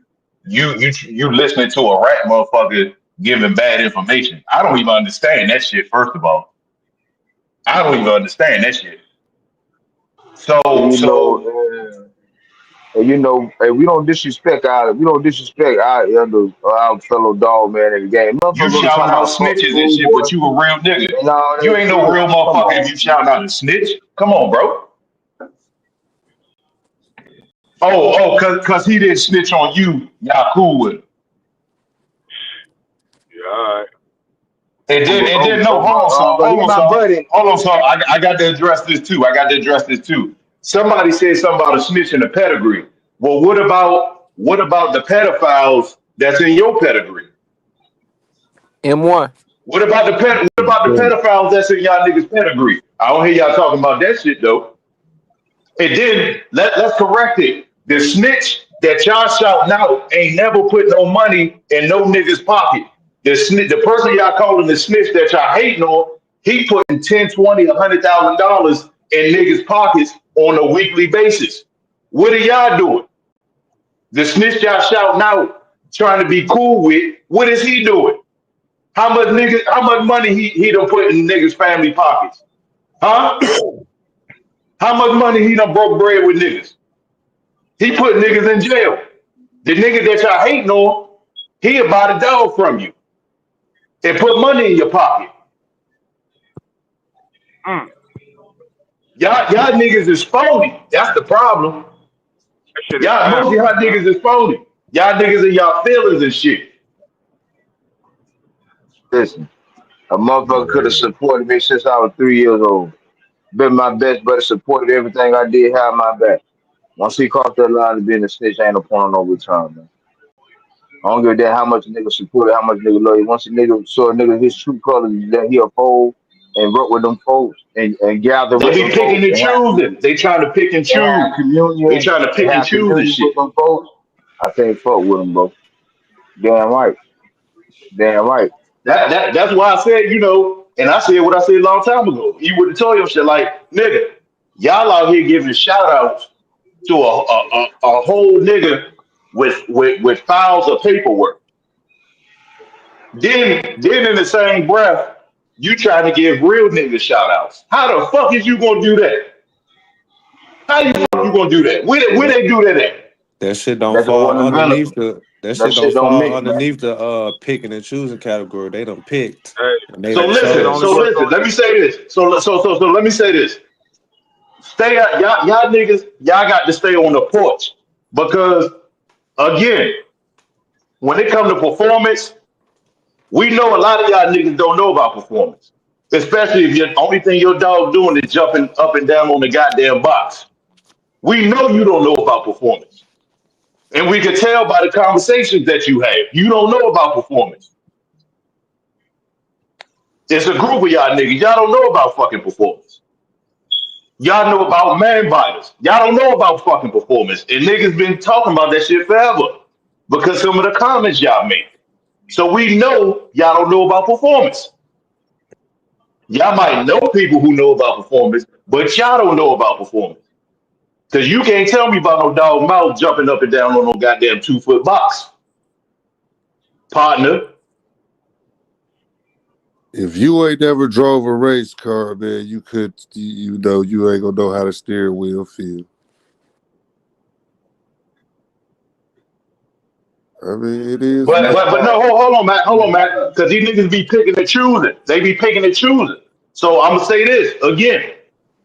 listening to a rat motherfucker giving bad information. I don't even understand that shit. First of all, I don't even understand that shit. And So you know, so and you know, and we don't disrespect our elders or our fellow dog man in the game. you Motherfucker go to shouting talking out about fuck snitches and shit, Schoolboy but you a real nigga. and all You that ain't no shit. real Come motherfucker if on. you shouting out a snitch. Come on, bro. Cause he didn't snitch on you. Y'all cool with him. Yeah, all right. And then no, hold on, son. But Hold he on, my son. buddy. Hold on, son. I got to address this too. I got to address this too. Somebody said something about a snitch in the pedigree. Well, what about the pedophiles that's in your pedigree? M1. What about the pedophiles that's in y'all niggas pedigree? I don't hear y'all talking about that shit though. And then let's correct it. The snitch that y'all shouting out ain't never put no money in no nigga's pocket. The person y'all calling the snitch that y'all hating on, he putting 10, 20, $100,000 in niggas' pockets on a weekly basis. What are y'all doing? The snitch y'all shouting out, trying to be cool with, what is he doing? How much money he done put in niggas' family pockets? Huh? How much money he done broke bread with niggas? He put niggas in jail. The nigga that y'all hating on, he'll buy the dog from you and put money in your pocket. Mm. Y'all niggas is phony. That's the problem. That shit is Y'all most of shambles, y'all man. niggas is phony. Y'all niggas in y'all feelings and shit. Listen, a motherfucker could have supported me since I was 3 years old. Been my best buddy, supported everything I did, had my back. Once he crossed that line to being a snitch, ain't no point on no return, man. I don't give a damn how much a nigga supported, how much nigga love you. Once a nigga saw a nigga his true colors, that he a fold and work with them folks and gather They with be them picking folks and choosing. They trying to pick and and have choose. They communion trying to and pick and have choose and communion with shit. them folks. I can't fuck with them, bro. Damn right. Damn right. That's why I said, and I said what I said a long time ago. You would have told your shit like, nigga, y'all out here giving shout outs to a whole nigga with files of paperwork. Then in the same breath, you trying to give real niggas shout outs. How the fuck is you gonna do that? How you fuck you Yeah. gonna do that? Where they do that at? That shit don't That don't fall want to develop. underneath the that That shit don't shit don't fall mix, man. underneath the picking and choosing category. They done picked Hey, and they So hey, done this shit listen, only so chose. work listen. on Let me say this. So let me say this. Stay out, y'all niggas. Y'all got to stay on the porch because again, when it comes to performance, we know a lot of y'all niggas don't know about performance. Especially if your only thing your dog doing is jumping up and down on the goddamn box. We know you don't know about performance. And we can tell by the conversations that you have. You don't know about performance. It's a group of y'all niggas. Y'all don't know about fucking performance. Y'all know about man biters. Y'all don't know about fucking performance. And niggas been talking about that shit forever because some of the comments y'all make. So we know y'all don't know about performance. Y'all might know people who know about performance, but y'all don't know about performance. Because you can't tell me about no dog mouth jumping up and down on no goddamn 2 foot box. Partner, If you ain't never drove a race car, man, you know you ain't gonna know how the steering wheel feel. I mean, it is But what but but no, hold on, Matt, because these niggas be picking and choosing. They be picking and choosing. So I'm gonna say this again.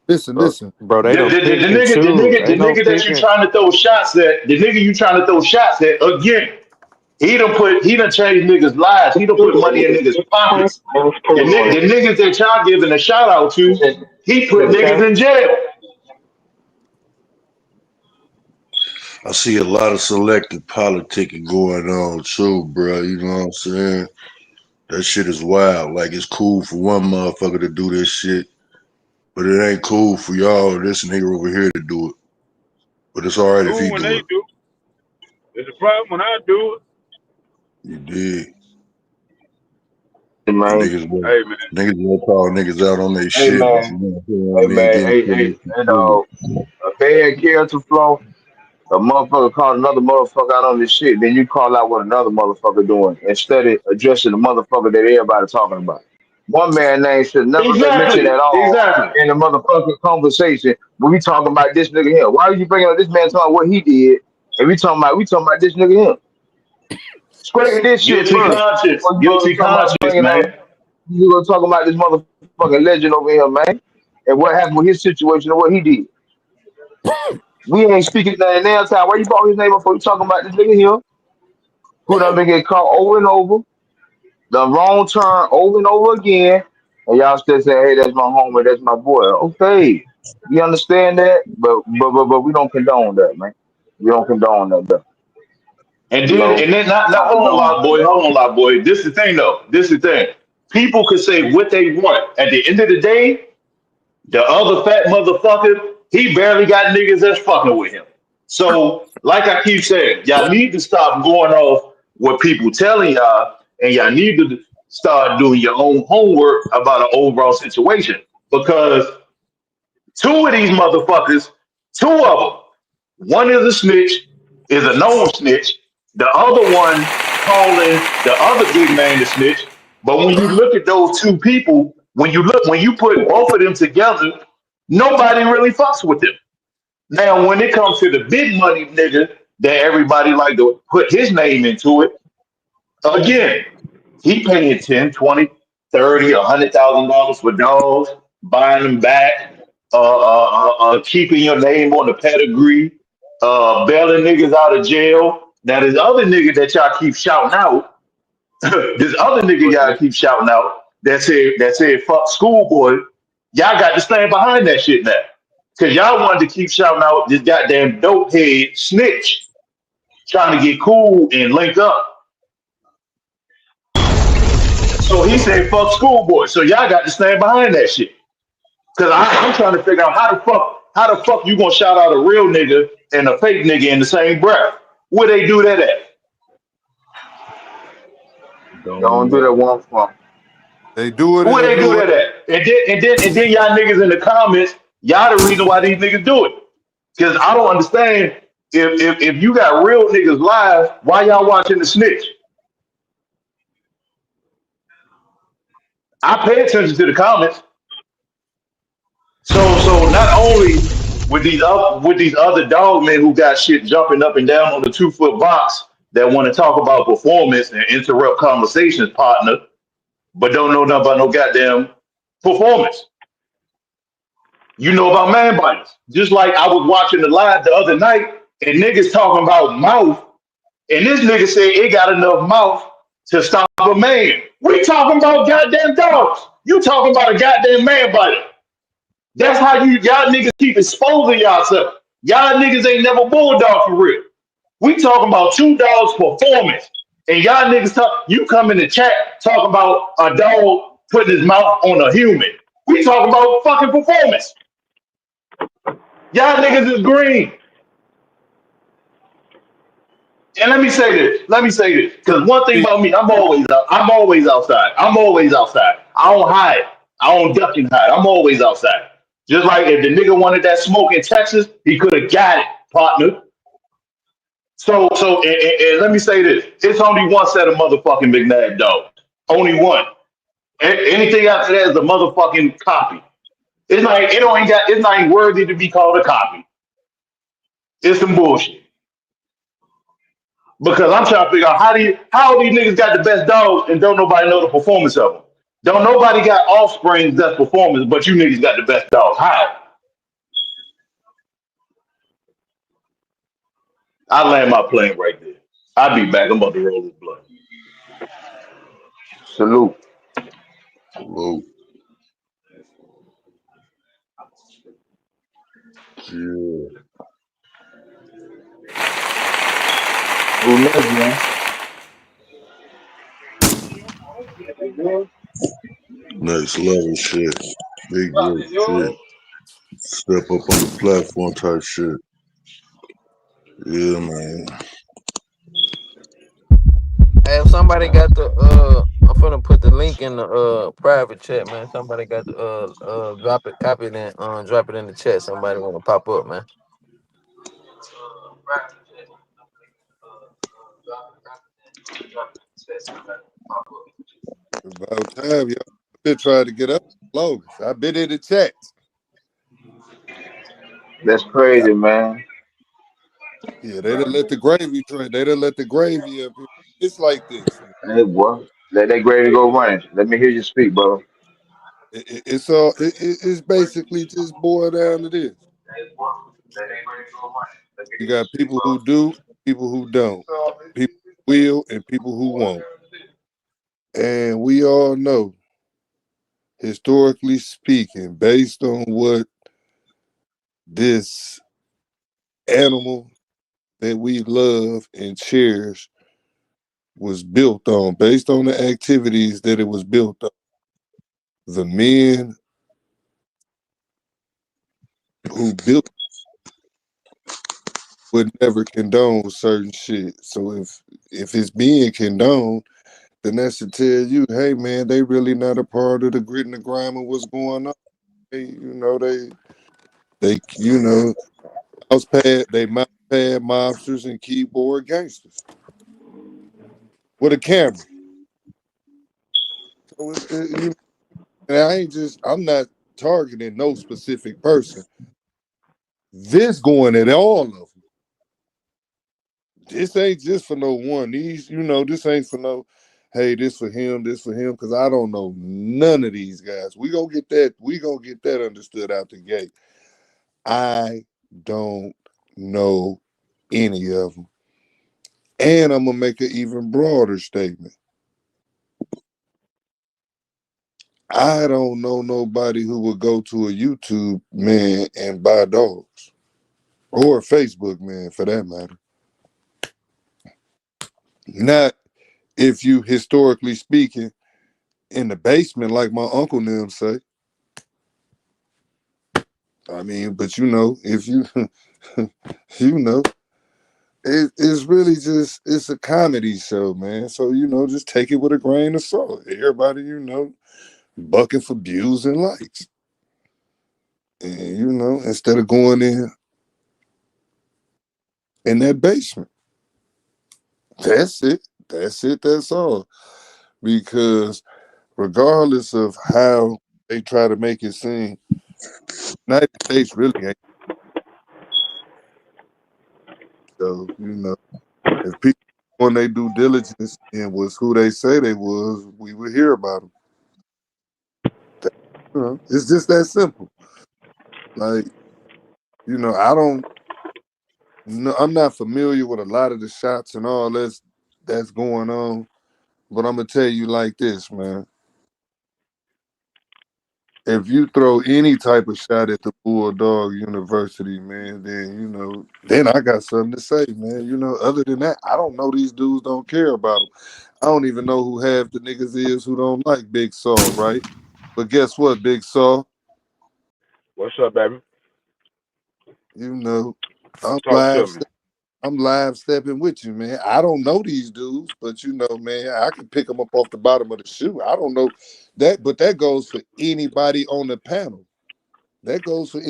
listen, Bro, listen. bro, they The, don't the, the, pick the and nigga, the choose. nigga, the Ain't no nigga that you picking. trying to throw shots at, the nigga you trying to throw shots at, again, he done changed niggas' lives. He done put money in niggas' pockets. The niggas that y'all giving a shout out to, he put niggas in jail. I see a lot of selective politicking going on too, bro. You know what I'm saying? That shit is wild. Like it's cool for one motherfucker to do this shit, but it ain't cool for y'all, this nigga over here to do it. But it's alright if Cool he when do they it. do. It's a problem when I do it. You dig? Hey And man, Hey man, niggas will call niggas out on their hey shit, but man, you know, they hey ain't even man, getting hey, paid for and shit. a bad character flaw. A motherfucker call another motherfucker out on this shit, then you call out what another motherfucker doing instead of addressing the motherfucker that everybody talking about. One man name should never been mentioned Exactly, at all exactly. in the motherfucking conversation when we talking about this nigga here. Why are you bringing up this man talking about what he did? And we talking about this nigga here. Scrape this shit Guilty first conscience, before you go guilty talking about conscience, bringing man. up. You gonna talk about this motherfucking legend over here, man, and what happened with his situation and what he did. We ain't speaking nothing now time. Why you brought his name up before you talking about this nigga here? Who done been get caught over and over, the wrong turn over and over again, and y'all still say, "Hey, that's my homie, that's my boy." Okay, we understand that, but we don't condone that, man. We don't condone that, though. You know, And then not don't hold on, condone loud that, boy, though. hold on, loud boy. This is the thing though. This is the thing. People could say what they want. At the end of the day, the other fat motherfucker, he barely got niggas that's fucking with him. So, like I keep saying, y'all need to stop going off what people telling y'all, and y'all need to start doing your own homework about an overall situation. Because two of these motherfuckers, two of them, one is a snitch, is a known snitch. The other one calling the other big man to snitch. But when you look at those two people, when you put both of them together, nobody really fucks with them. Now, when it comes to the big money nigga that everybody like to put his name into it, again, he paying 10, 20, 30, $100,000 for dogs, buying them back, keeping your name on the pedigree, bailing niggas out of jail. Now, this other nigga that y'all keep shouting out, this other nigga y'all keep shouting out that said fuck schoolboy, y'all got to stand behind that shit now. Cause y'all wanted to keep shouting out this goddamn dope head snitch trying to get cool and link up. So he said fuck schoolboy. So y'all got to stand behind that shit. Cause I'm trying to figure out how the fuck you gonna shout out a real nigga and a fake nigga in the same breath? Where they do that at? Don't Don't do that know. one for They do it in Where the they do new. that at? And then y'all niggas in the comments, y'all the reason why these niggas do it. Cause I don't understand if you got real niggas live, why y'all watching the snitch? I pay attention to the comments. So not only with these other dog men who got shit jumping up and down on the 2 foot box that want to talk about performance and interrupt conversations, partner, but don't know nothing about no goddamn performance. You know about man biters. Just like I was watching the live the other night and niggas talking about mouth, and this nigga said it got enough mouth to stop a man. We talking about goddamn dogs. You talking about a goddamn man biter. That's how y'all niggas keep exposing yourself. Y'all niggas ain't never bulldog for real. We talking about two dogs performance. And y'all niggas you come in the chat talking about a dog putting his mouth on a human. We talking about fucking performance. Y'all niggas is green. And let me say this. Let me say this. Because one thing See, about me, I'm always out. I'm always outside. I'm always outside. I don't hide. I don't duck and hide. I'm always outside. Just like if the nigga wanted that smoke in Texas, he could have got it, partner. And let me say this. It's only one set of motherfucking McNabb dogs. Only one. Anything after that is a motherfucking copy. It's not even worthy to be called a copy. It's some bullshit. Because I'm trying to figure out how these niggas got the best dogs and don't nobody know the performance of them. Don't nobody got offspring that's performance, but you niggas got the best dogs. How? I land my plane right there. I'll be back. I'm about to roll this blunt. Salute. Whoa. Yeah. Who next, man? Next level shit. Big boy shit. Step up on the platform type shit. Yeah, man. Hey, if somebody got the I'm finna put the link in the private chat, man. Somebody got the drop it, copy it, and drop it in the chat. Somebody wanna pop up, man. About time, y'all. I've been trying to get up the longest. I've been in the chat. That's Yeah, crazy, man. yeah, they done let the gravy train. They done let the gravy up here. It's like this. Hey, boy. Let that gravy go running. Let me hear you speak, bro. It's all. It's basically just boiled down to this. You got people who do, people who don't, people who will, and people who won't. And we all know, historically speaking, based on what this animal that we love and cherish was built on, based on the activities that it was built on, the men who built would never condone certain shit. So if it's being condoned, then that should tell you, hey man, they really not a part of the grit and the grime of what's going on. They mouse pad mobsters and keyboard gangsters with a camera. So and I'm not targeting no specific person. This going at all of them. This ain't just for no one. This ain't for no, hey, this for him, because I don't know none of these guys. We gonna get that understood out the gate. I don't know any of them. And I'm gonna make an even broader statement. I don't know nobody who would go to a YouTube man and buy dogs. Or a Facebook man for that matter. Not if you historically speaking in the basement, like my uncle and them say. I mean, but if you you know, it's really just it's a comedy show, man. So just take it with a grain of salt. Everybody, bucking for views and likes. And instead of going in that basement. That's it. That's it. That's all. Because regardless of how they try to make it seem, United States really ain't. So, if people when they do diligence and was who they say they was, we would hear about them. It's just that simple. Like, I don't know, I'm not familiar with a lot of the shots and all that's going on. But I'm gonna tell you like this, man. If you throw any type of shot at the Bulldog University, man, then I got something to say, man. Other than that, I don't know these dudes don't care about them. I don't even know who half the niggas is who don't like Big Saw, right? But guess what, Big Saw? What's up, baby? You know, I'm Talk to live. me. I'm live stepping with you, man. I don't know these dudes, but man, I can pick them up off the bottom of the shoe. I don't know that, but that goes for anybody on the panel. That goes for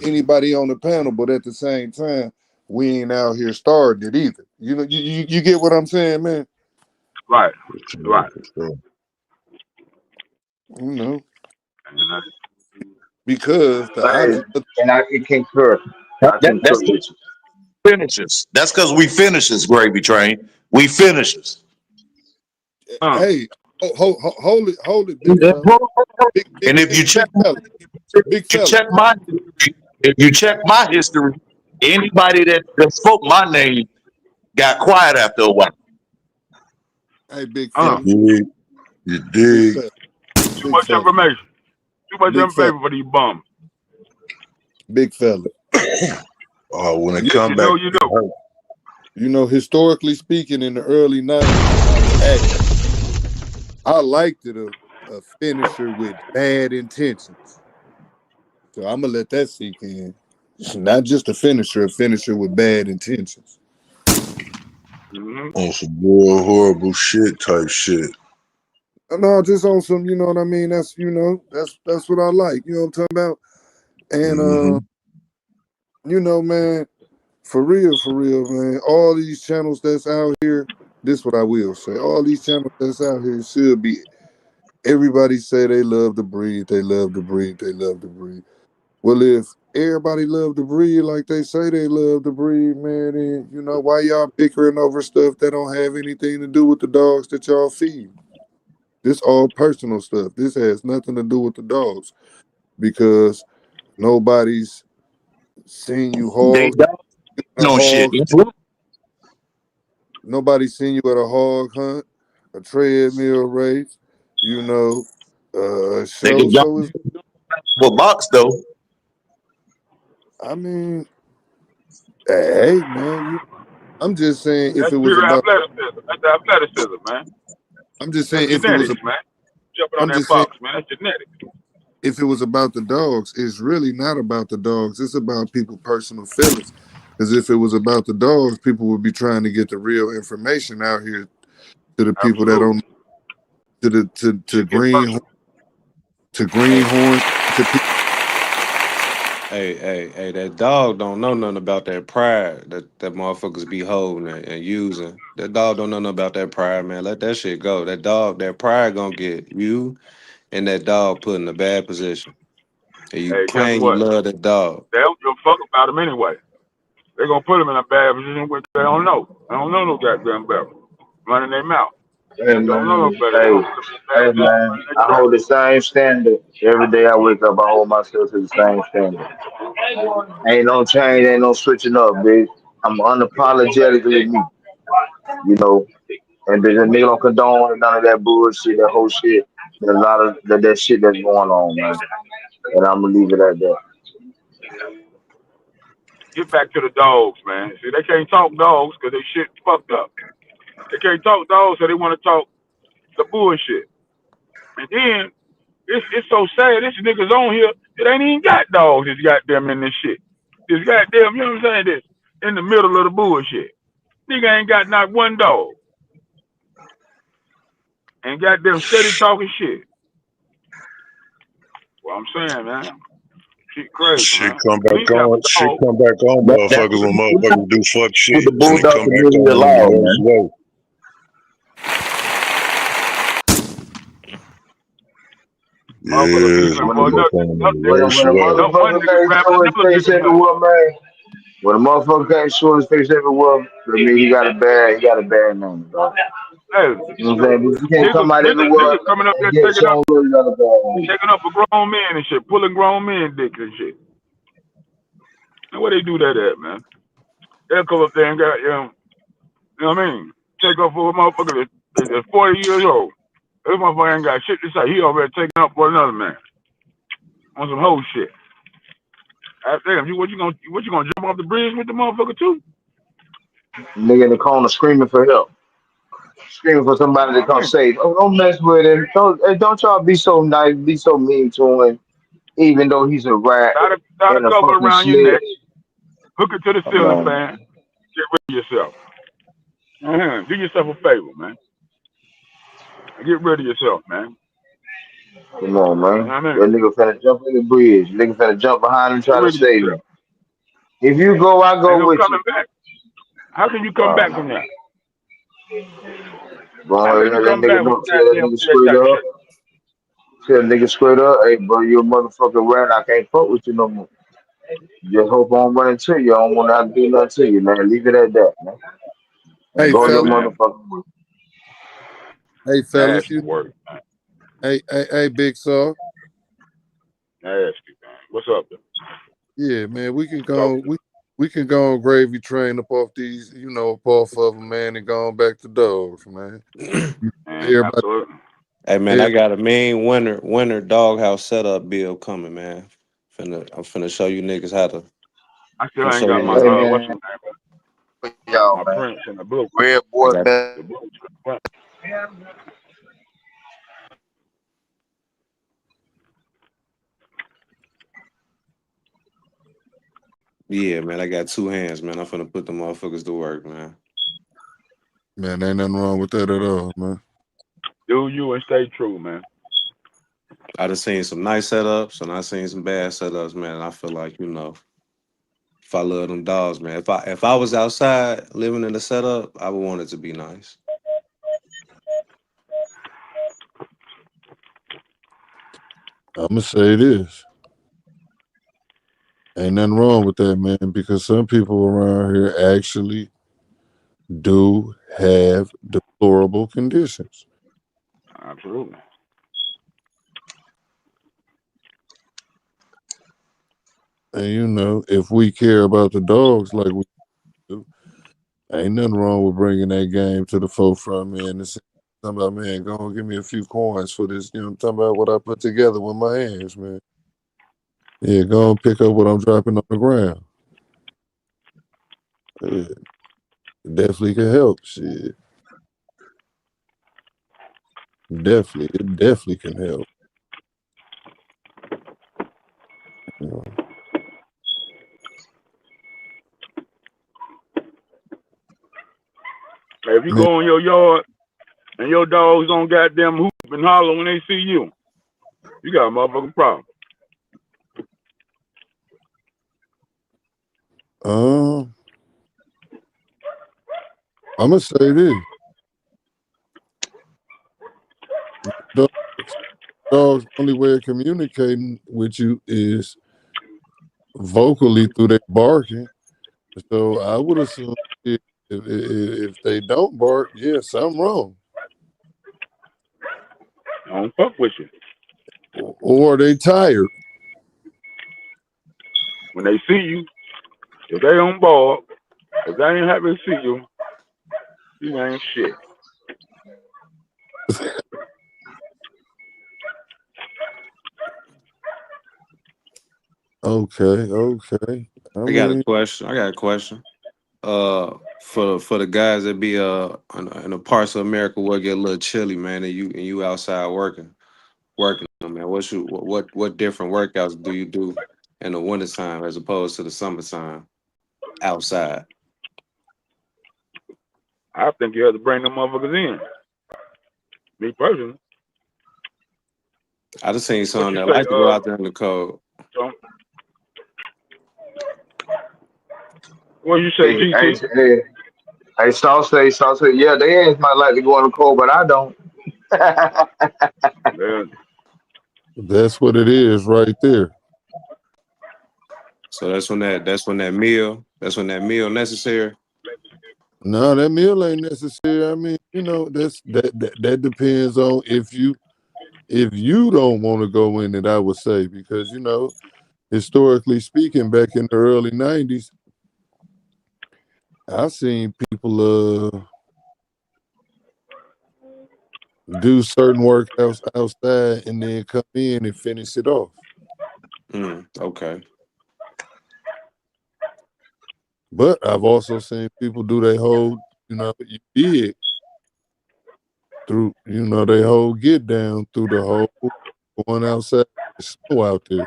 anybody on the panel, but at the same time, we ain't out here starting it either. You get what I'm saying, man? Right, For sure, right. for sure. You know, And that's, because the Hey, object of and I can concur. That, I that, concur that's the with you. finishers. That's because we finishers, Gravy Train. We finishers. Uh, Hey, hold it, big And fella, if you check, big you fella. check my history, if you check my history, anybody that spoke my name got quiet after a while. Hey, big uh. You fella, dig? You big dig? fella, Too big much fella, information. Too much big fella, information for these bums. big fella. Oh, when it You, If come you back, know, you it know. hurt. you know, historically speaking, in the early '90s, I liked it a finisher with bad intentions. So I'm gonna let that sink in. Not just a finisher with bad intentions. Mm-hmm. On some real horrible shit type shit. No, just on some, you know what I mean. That's what I like. You know what I'm talking about. And Mm-hmm. you know, man, for real, man. All these channels that's out here. This what I will say. All these channels that's out here should be. Everybody say they love to breed. They love to breed. They love to breed. Well, if everybody love to breed like they say they love to breed, man, then you know why y'all bickering over stuff that don't have anything to do with the dogs that y'all feed. This all personal stuff. This has nothing to do with the dogs because nobody's seen you They hog don't a know shit. hog. Nobody's seen you at a hog hunt, a treadmill race, you know, a They show. can jump So it's, for box though. I mean, hey, man, I'm just saying if That's it was pure about, athleticism. That's the athleticism, man. I'm just That's saying if it was, genetics, man. Jumping on I'm that just saying box, man. That's genetics. if it was about the dogs, it's really not about the dogs. It's about people's personal feelings. Because if it was about the dogs, people would be trying to get the real information out here to the people that Absolutely. don't to the Shit get personal. to greenhorns to people. Hey, that dog don't know nothing about that pride that motherfuckers be holding and using. That dog don't know nothing about that pride, man. Let that shit go. That dog, that pride gonna get you and that dog put in a bad position. And you Hey, guess claim you what? love that dog. They don't give a fuck about him anyway. They're gonna put him in a bad position which they don't know. They don't know no goddamn better. Running their mouth. Hey Don't know man, no better. They're hey, gonna put them in a bad hey position man, running their I trap. hold the same standard every day. I wake up. I hold myself to the same standard. Ain't no change, ain't no switching up, bitch. I'm unapologetically me, you know. And there's a nigga don't condone none of that bullshit, that whole shit. There's a lot of that shit that's going on, man. And I'm gonna leave it at that. Get back to the dogs, man. See, they can't talk dogs because they shit fucked up. They can't talk dogs, so they want to talk the bullshit. And then it's so sad. This niggas on here, it ain't even got dogs. It's goddamn in this shit. It's goddamn, you know what I'm saying? This in the middle of the bullshit. Nigga ain't got not one dog. And goddamn steady talking shit. Well, I'm saying, man, shit crazy, Shit man. come At back least have on. a Shit dog. come back on, That's motherfuckers. When motherfuckers do fuck the shit, and it bulldog come back community on in the allowed, worst man. way. Motherfucker Yeah, leaving it When a, for come back another. on in Another the nigga. worst when a way. One motherfucker nigga can't grabbing show his another face nigga nut. everywhere, man. When a motherfucker can't show his face everywhere, I mean he got a bad name, dog. Hey, You know what I'm saying? If you can't niggas, come out niggas, everywhere niggas coming up and there get shown love, you got a bad name. taking up for grown men and shit, pulling grown men dick and shit. And where they do that at, man? They'll come up there and got, you know what I mean? Take up for a motherfucker that's 40 years old. This motherfucker ain't got shit to say. He already taking up for another man on some whole shit. I damn, what you gonna jump off the bridge with the motherfucker too? Nigga in the corner screaming for help, screaming for You somebody know to what I come mean? save. Oh, don't mess with him. Don't y'all be so nice, be so mean to him, even though he's a rat Tie the in a cover fucking around your sled. neck, hook it to the Come ceiling on, fan, get rid of yourself. Do yourself a favor, man. Get rid of yourself, man. come on, You know man. what I mean? That nigga finna jump in the bridge. Nigga finna jump behind him and Get try to rid of save him. yourself. If you go, I go Ain't no with you. coming back. How can you come back Wow. from that? Go How ahead can and you let that come nigga back when know. you Tell that goddamn nigga do that straight type of up. shit? Tell that nigga straight up. Hey, bro, you a motherfucking rat. I can't fuck with you no more. Just hope I don't run into you. I don't want to do nothing to you, man. Leave it at that, man. And Hey go Yeah, your fellas, man. motherfucking way. hey fellas, Nasty work, man. hey, Big Saw. Nasty, man. What's up, though? Yeah, man, we can Talk go. to We can go on gravy train up off these, up off of them, man, and go on back to dogs, man. Hey me, man. Everybody, Absolutely. man, I everybody got a mean winter doghouse setup bill coming, man. I'm finna show you niggas how to. I still Finna ain't show you got my niggas. Hey, what's man, his name? for y'all, My man. prints and the blue. Red I boy, got man. The blue. What? yeah, man. I got two hands, man. I'm finna put the motherfuckers to work, man. man, ain't nothing wrong with that at all, man. Do you and stay true, man. I done seen some nice setups and I seen some bad setups, man. And I feel like if I love them dogs, man. If I was outside living in the setup, I would want it to be nice. I'ma say this. Ain't nothing wrong with that, man, because some people around here actually do have deplorable conditions. Absolutely. And if we care about the dogs like we do, ain't nothing wrong with bringing that game to the forefront, man. And saying, talking about, man, go and give me a few coins for this. I'm talking about what I put together with my hands, man. Yeah, go and pick up what I'm dropping on the ground. Yeah, it definitely can help. Shit, it definitely can help. You know. Hey, if you Man, go in your yard and your dogs don't goddamn hoop and holler when they see you got a motherfucking problem. um, I'm gonna say this: dogs, dogs' only way of communicating with you is vocally through their barking. So I would assume if they don't bark, yeah, something wrong, I don't fuck with you. or they tired. When they see you, if they don't ball, if they ain't happy to see you ain't shit. Okay, okay. I I got a mean, question. I got a question. For the guys that be in the parts of America where it get a little chilly, man, and you outside working, man. What different workouts do you do in the wintertime as opposed to the summertime outside? I think you have to bring them motherfuckers in. Me personally. I just seen What some you that say, like to go out there in the cold. Tom? What you say, Hey, TT? hey, Sauce say, yeah, they ain't might like to go in the cold, but I don't. Yeah. that's what it is right there. So that's when that meal necessary. No, that meal ain't necessary. I mean, that depends on if you don't want to go in it, I would say, because historically speaking, back in the early '90s, I seen people do certain workouts outside and then come in and finish it off. Okay. But I've also seen people do their whole, you did through, their whole get down through the whole going outside. It's snow out there.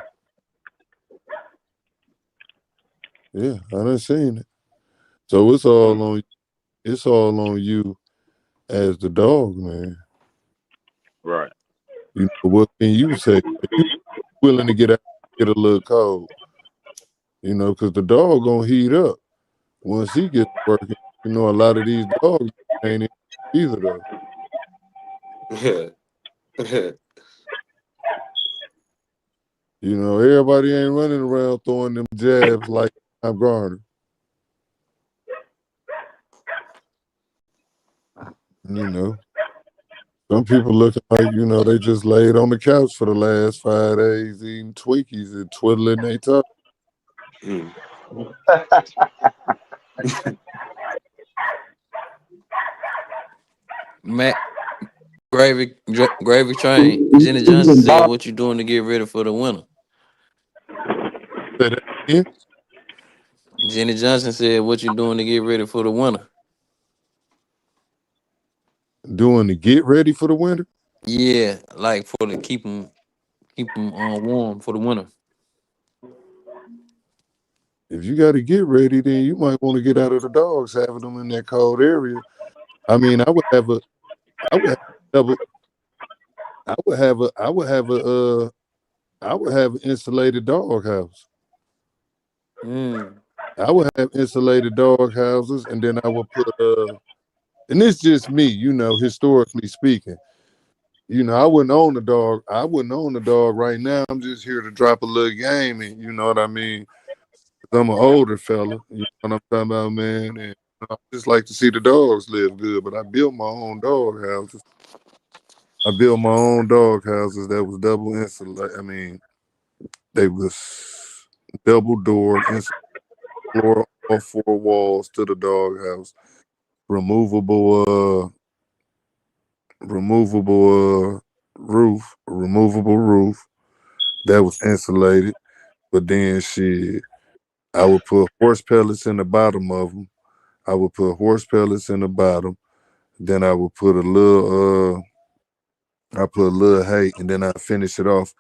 Yeah, I done seen it. So it's all on you as the dog, man. Right. What can you say? Are you willing to get out, get a little cold? Because the dog gonna heat up once he gets working. A lot of these dogs ain't either though. You know, everybody ain't running around throwing them jabs like I'm Garner. You know, some people looking like, they just laid on the couch for the last 5 days eating Twinkies and twiddling their toes. Mm. Matt Gravy Train. Jenny Johnson said, "What you doing to get ready for the winter?" Say that again? Jenny Johnson said, "What you doing to get ready for the winter?" Doing to get ready for the winter? Yeah, like for the keep them warm for the winter. If you got to get ready, then you might want to get out of the dogs, having them in that cold area. I mean, I would have double, I would have an insulated dog house. Mm. I would have insulated dog houses, and then I would put and it's just me, historically speaking. I wouldn't own a dog. I wouldn't own a dog right now. I'm just here to drop a little game, and you know what I mean. 'Cause I'm an older fella. You know what I'm talking about, man. And I just like to see the dogs live good. But I built my own dog houses. I built my own dog houses that was double insulated. I mean, they was double doored, insulated floor, all four walls to the dog house, removable, removable roof that was insulated. But then shit, I would put horse pellets in the bottom of them. I would put horse pellets in the bottom. Then I would put I put a little hay, and then I finish it off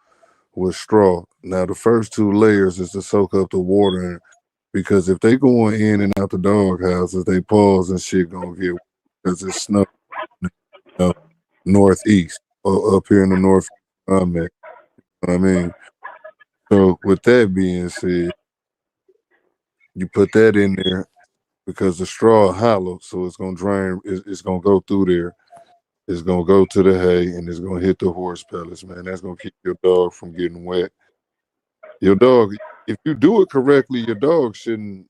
with straw. Now the first two layers is to soak up the water, because if they going in and out the dog houses, they paws and shit gonna get wet because it's snow, know, northeast or up here in the north. I'm at. I mean, so with that being said, you put that in there because the straw hollow, so it's gonna drain. It's gonna go through there. It's gonna go to the hay and it's gonna hit the horse pellets, man. That's gonna keep your dog from getting wet. Your dog, if you do it correctly, your dog shouldn't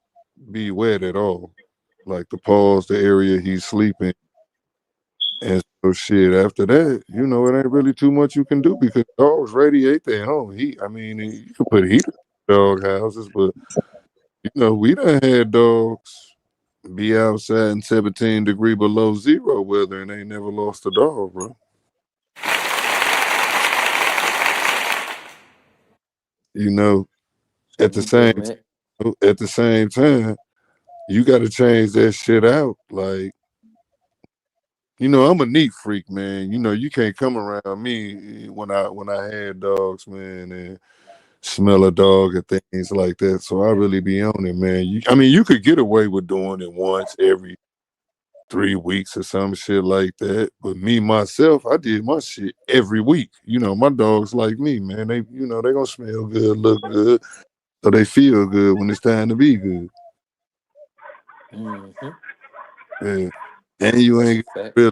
be wet at all. Like the paws, the area he's sleeping, and so shit. After that, it ain't really too much you can do because dogs radiate their own heat. I mean, you can put heat in dog houses, but we done had dogs be outside in 17 degree below zero weather and ain't never lost a dog, bro. You know, at the Okay, same Matt. time, you got to change that shit out. Like, I'm a neat freak, man. You can't come around me when I had dogs, man, and smell a dog and things like that. So I really be on it, man. I mean, you could get away with doing it once every 3 weeks or some shit like that. But me myself, I did my shit every week. My dogs like me, man. They gonna smell good, look good, so they feel good when it's time to be good. Mm-hmm. Yeah. And you That's a ain't fact. really,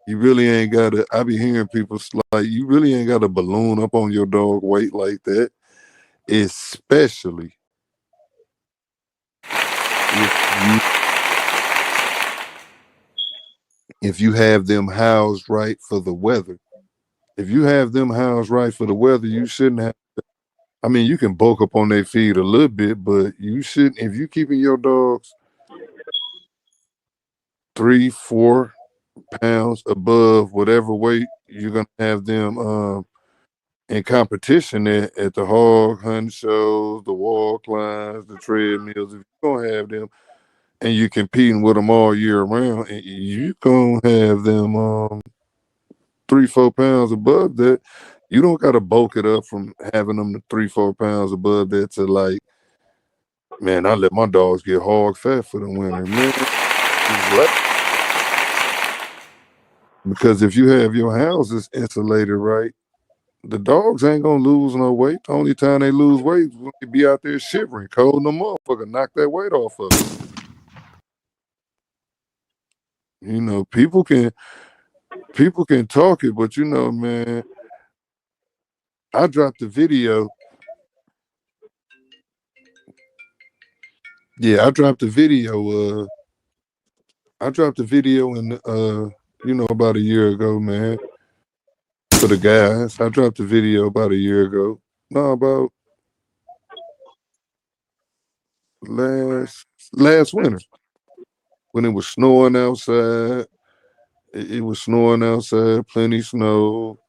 you really ain't gotta. I be hearing people like, you really ain't got to balloon up on your dog weight like that, especially if you have them housed right for the weather. If you have them housed right for the weather, you shouldn't have. I mean, you can bulk up on their feed a little bit, but you shouldn't. If you keeping your dogs 3-4 pounds above whatever weight you're gonna have them in competition at the hog hunt shows, the wall climbs, the treadmills. If you're gonna have them and you're competing with them all year round, and you gonna have them 3-4 pounds above that. You don't gotta bulk it up from having them to 3-4 pounds above that to like, man, I let my dogs get hog fat for the winter, man. Just like, because if you have your houses insulated right, the dogs ain't gonna lose no weight. The only time they lose weight is when they be out there shivering, cold in the motherfucker, knock that weight off of them. People can talk it, but man, I dropped a video Yeah, I dropped a video in about a year ago, man, for the guys. I dropped a video about a year ago. No, about last winter when it was snowing outside. It was snowing outside, plenty snow,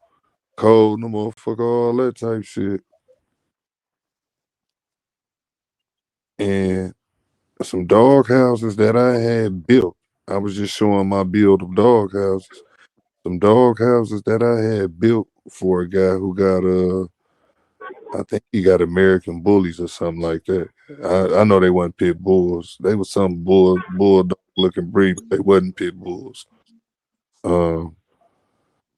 cold, no motherfucker, all that type shit. And some dog houses that I had built. I was just showing my build of dog houses. Some dog houses that I had built for a guy who got I think he got American bullies or something like that. I know they weren't pit bulls. They was some bulldog looking breed, but they wasn't pit bulls. Um,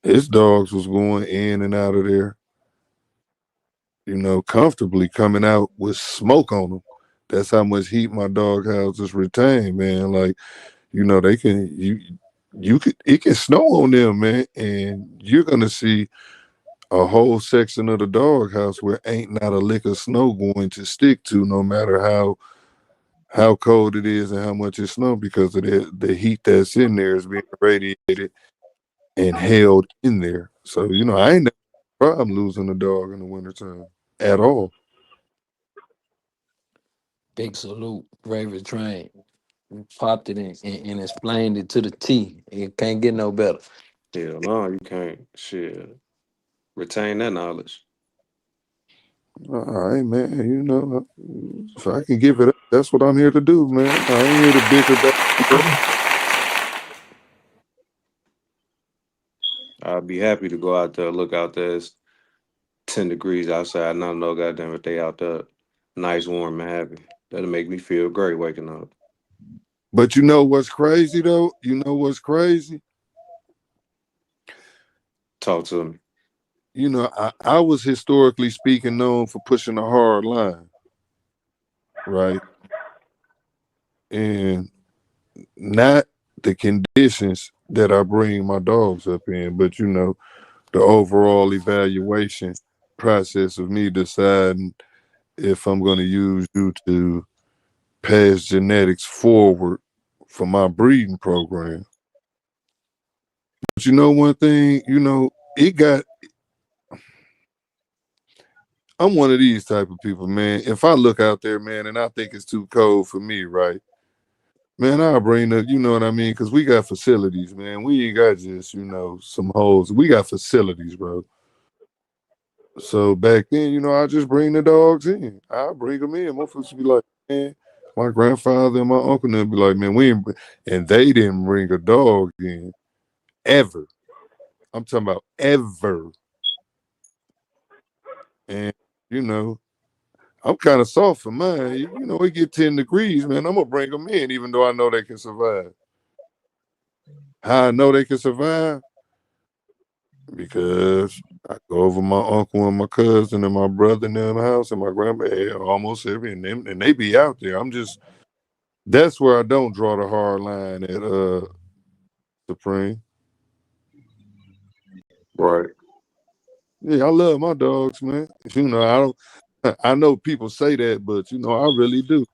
his dogs was going in and out of there, comfortably coming out with smoke on them. That's how much heat my dog houses retain, man. Like, they can you could it can snow on them, man, and you're gonna see a whole section of the doghouse where ain't not a lick of snow going to stick to, no matter how cold it is and how much it snow, because of the heat that's in there is being radiated and held in there. So I ain't never had a problem losing a dog in the wintertime at all. Big salute, Raven Train. Popped it in and explained it to the T. It can't get no better. Hell no, you can't. Shit. Retain that knowledge. All right, man. If I can give it up, that's what I'm here to do, man. I ain't here to bicker back and forth. I'd be happy to go out there, look out there. It's 10 degrees outside. And I know, goddamn it, they out there nice, warm, and happy. That'll make me feel great waking up. But you know what's crazy though? You know what's crazy? Talk to me. I was historically speaking known for pushing a hard line, right? And not the conditions that I bring my dogs up in, but the overall evaluation process of me deciding if I'm going to use you to pass genetics forward for my breeding program. But one thing, it got I'm one of these type of people, man. If I look out there, man, and I think it's too cold for me, right? Man, I'll bring the, you know what I mean? Because we got facilities, man. We ain't got just, some holes. We got facilities, bro. So back then, I just bring the dogs in. I bring them in. Motherfuckers be like, man, my grandfather and my uncle and be like, man, we ain't, and they didn't bring a dog in ever. I'm talking about ever. And, you know, I'm kind of soft for mine. It get 10 degrees, man. I'm going to bring them in, even though I know they can survive. How I know they can survive? Because I go over my uncle and my cousin and my brother in their house and my grandma almost every and they be out there. That's where I don't draw the hard line at Supreme. Right. Yeah, I love my dogs, man. I don't I know people say that, but I really do.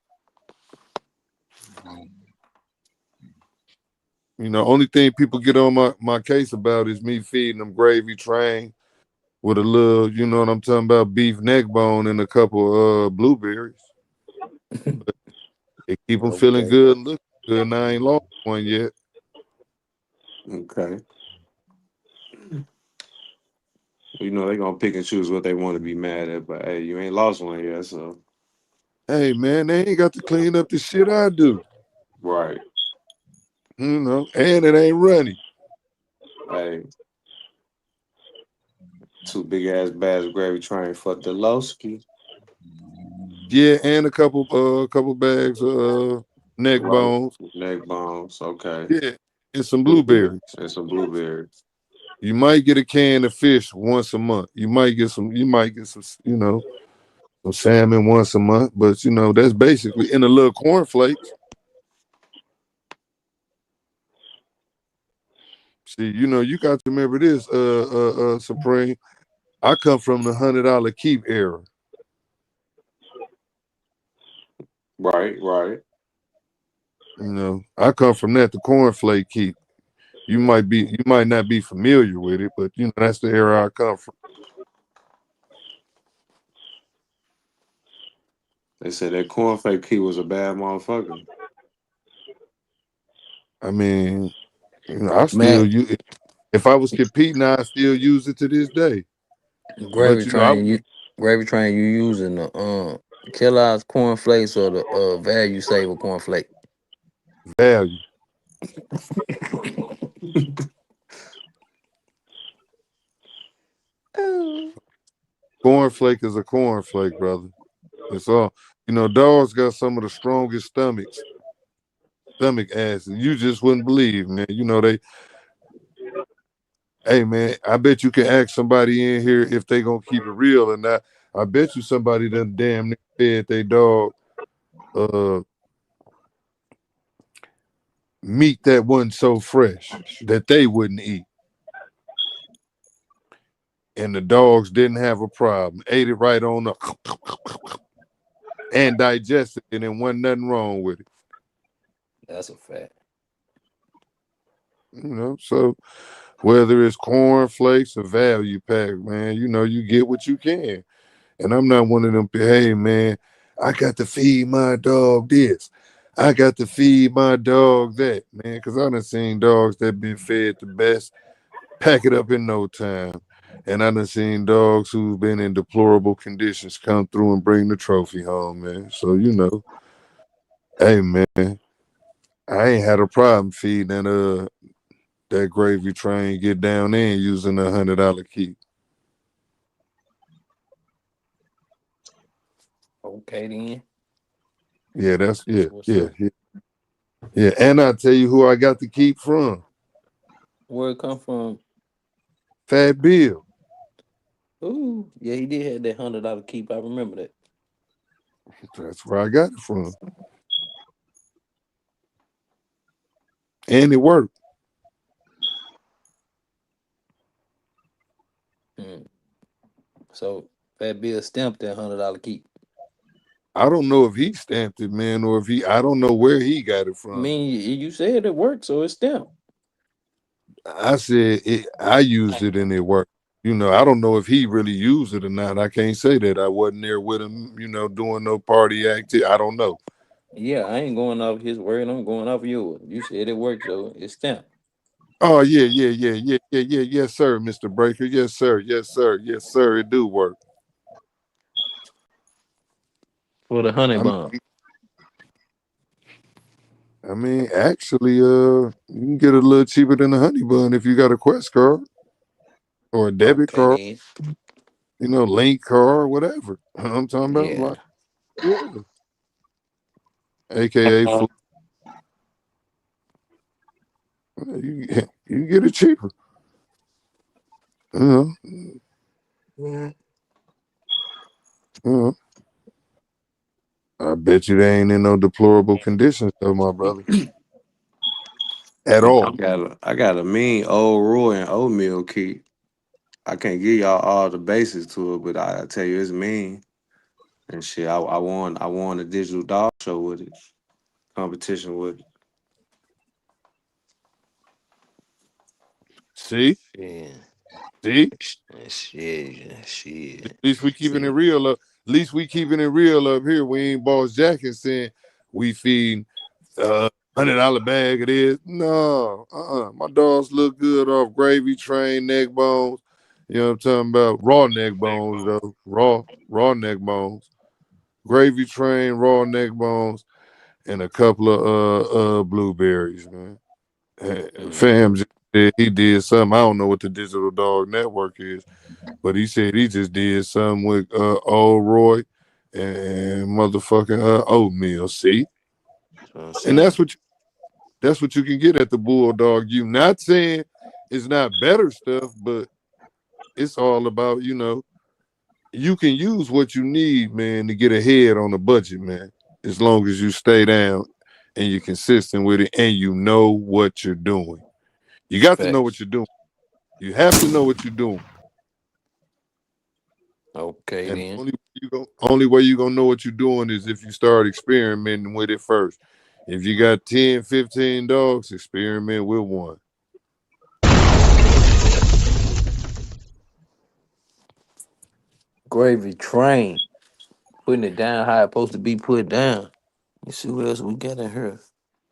Only thing people get on my case about is me feeding them gravy train with a little, you know what I'm talking about, beef neck bone and a couple blueberries. But it keep them feeling Okay. good and looking good, and I ain't lost one yet. Okay. They gonna pick and choose what they want to be mad at, but hey, you ain't lost one yet, so Hey man, they ain't got to clean up the shit I do. right. And it ain't runny. Hey, two big ass bags of gravy train for the Lowski. Yeah, and a couple bags of neck Right. bones. Neck bones. Okay. Yeah, and some Blueberry. blueberries. And some blueberries. You might get a can of fish once a month. You might get some, some salmon once a month, but that's basically in a little cornflakes. See, you got to remember this, Supreme. I come from the $100 keep era. Right, right. I come from that, the cornflake keep. You might not be familiar with it, but that's the era I come from. They said that cornflake key was a bad motherfucker. I mean, I still Man, use. If I was competing, I still use it to this day. But gravy train, you using the Kellogg's cornflakes or the value saver cornflake? value. Cornflake is a cornflake, brother. It's all. Dogs got some of the strongest stomach acid. You just wouldn't believe, man. They. Hey, man, I bet you can ask somebody in here if they gonna keep it real or not. I bet you somebody done damn near fed they dog uh meat that wasn't so fresh that they wouldn't eat. And the dogs didn't have a problem. Ate it right on up and digested it, and wasn't nothing wrong with it. That's a fact. So whether it's corn flakes or value pack, man, you get what you can. And I'm not one of them, hey man, I got to feed my dog this. I got to feed my dog that, man, because I done seen dogs that been fed the best, pack it up in no time. And I done seen dogs who've been in deplorable conditions come through and bring the trophy home, man. So, hey man, I ain't had a problem feeding that gravy train get down there and using $100 key. Okay then. Yeah, That's what's yeah, up. yeah. Yeah, and I tell you who I got to keep from. Where it come from? Fat Bill. Ooh, yeah, he did have that $100 keep. I remember that. That's where I got it from. And it worked. Mm. So Fat Bill stamped that $100 keep. I don't know if he stamped it, man, or I don't know where he got it I from. mean, you said it worked, so it's stamped. I said I used it and it worked. I don't know if he really used it or not. I can't say that. I wasn't there with him, doing no party activity. I don't know. Yeah, I ain't going off his word. I'm going off yours. You said it worked, so it's stamped Oh yeah, yeah, yeah, yeah, yeah, yeah, yes, sir, Mr. Breaker. Yes, sir, yes, sir, yes, sir. It do work. for the honey I mean, bun. actually, you can get a little cheaper than a honey bun if you got a Quest card or a debit Okay card, then. link card, whatever. I'm talking about, Yeah. like, yeah, aka you you can get it cheaper. You know, you know. I bet you they ain't in no deplorable conditions though, my brother, at Man, I all. got a I got a mean old Roy and oatmeal key. I can't give y'all all the basics to it, but I tell you it's mean and shit. I won a digital dog show with it, competition with it. See, Yeah. see. Shit. At Shit. least we keeping it See. real up. At least we keeping it real up here. We ain't boss jacking saying we feed $100 bag it is. No, my dogs look good off gravy train neck bones. You know what I'm talking about? Raw neck bones though. Raw neck bones. Gravy train, raw neck bones, and a couple of blueberries, man. Mm. Fam just said he did something. I don't know what the digital dog network is, but he said he just did something with old Roy and motherfucking oatmeal. See, That's what I'm and saying. that's what you can get at the Bulldog. You not saying it's not better stuff, but it's all about you can use what you need, man, to get ahead on a budget, man. As long as you stay down and you're consistent with it and you know what you're doing. You got to know what Facts. you're doing. You have to know what you're doing. Okay And then. only way you gonna know what you're doing is if you start experimenting with it first. If you got 10, 15 dogs, experiment with one. Gravy train. Putting it down how it's supposed to be put down. Let's see what else we got in here.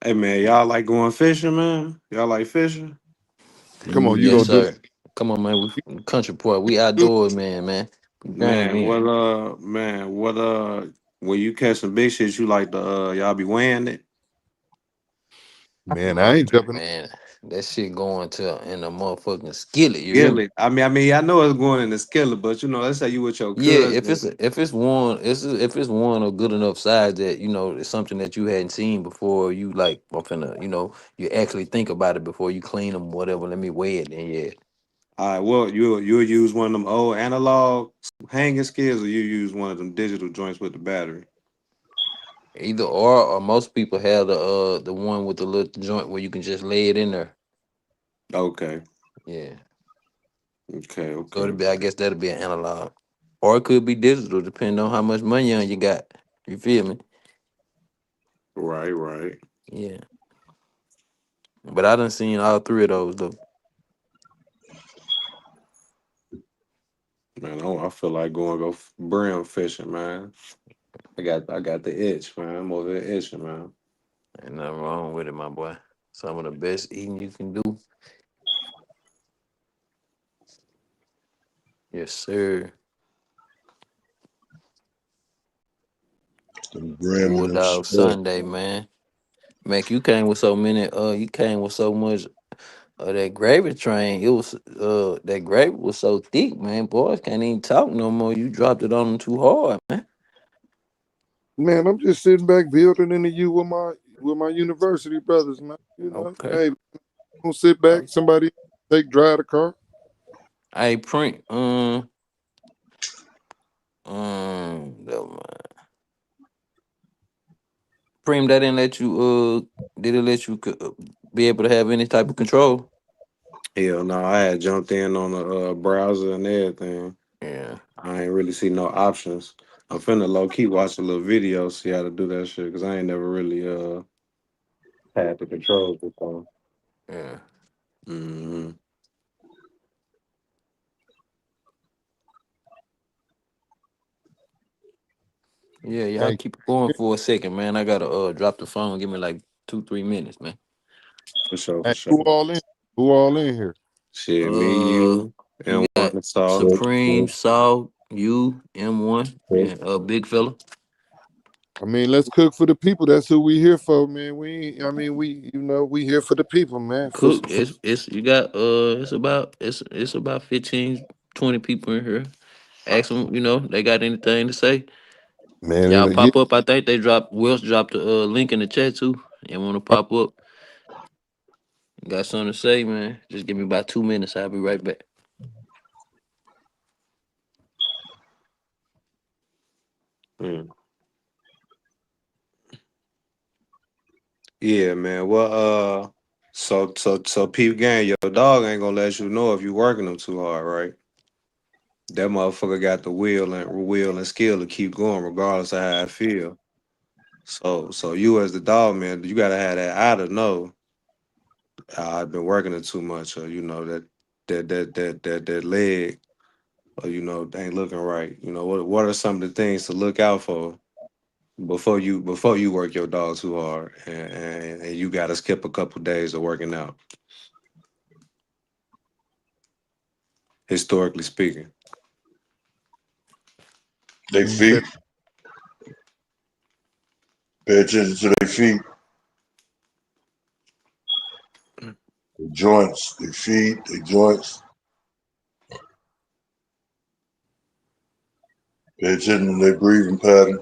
Hey man, y'all like going fishing, man? Y'all like fishing? Come on, you Yes, gonna do sir. Come on, man. We from country boy. We it? outdoors, man. Game Man, in. when you catch some big shit, you like to y'all be weighing it? Man, I ain't jumping. Man, that shit going to in a motherfucking skillet. You hear me? Skillet. I know it's going in the skillet, but you know, let's say you with your Yeah, cousin. if it's one, if it's one of good enough size that you know it's something that you hadn't seen before. You like, I'm finna, you actually think about it before you clean them, whatever. Let me weigh it, then yeah. All right, well, you'll use one of them old analog hanging scales, or you use one of them digital joints with the battery. Either or most people have the one with the little joint where you can just lay it in there. Okay, Yeah, okay, so okay. it'd be, I guess that'll be an analog, or it could be digital, depending on how much money on you got. You feel me? Right, right. Yeah, but I done seen all three of those though. Man, I feel like going go brim fishing, man. I got the itch, man. I'm over here itching, man. Ain't nothing wrong with it, my boy. Some of the best eating you can do. Yes, sir. Them Graham and them Bulldog stuff. Sunday, man. Mac, you came with so many. You came with so much. That gravy train. It was. That gravy was so thick, man. Boys can't even talk no more. You dropped it on them too hard, man. Man, I'm just sitting back building into you with my university brothers, man. You know, Okay. hey, don't sit back. Somebody drive the car. Hey, print. Never mind. Print that didn't let you. Did it let you be able to have any type of control? Hell no, I had jumped in on the browser and everything. Yeah. I ain't really see no options. I'm finna low key watch a little video, see how to do that shit, because I ain't never really had the controls before. Yeah. Hmm. Yeah, y'all Hey, keep it going for a second, man. I gotta drop the phone. Give me like 2-3 minutes, man. For sure, for hey, sure. who all in here? Shit, me, Uh, you, we and one got and Saul. Check, Supreme, check, Salt, you, M1, check. and Big Fella. I mean, let's cook for the people. That's who we here for, man. We here for the people, man. Cook. It's you got it's about 15-20 people in here. Ask them, they got anything to say. man, Y'all yeah, pop up. I think they dropped. Wells dropped the link in the chat too. You want to pop up? Got something to say, man? Just give me about 2 minutes. I'll be right back. Mm. Yeah, man. Well, so peep gang, your dog ain't gonna let you know if you working them too hard, right? That motherfucker got the will and skill to keep going regardless of how I feel. So you as the dog man, you gotta have that eye to know I've been working it too much, or you know that leg, or you know ain't looking right. You know what are some of the things to look out for before you work your dog too hard, and you gotta skip a couple days of working out, historically speaking. They you said, feet. Pay attention to their feet, their joints, their feet, their joints. Pay attention to their breathing pattern.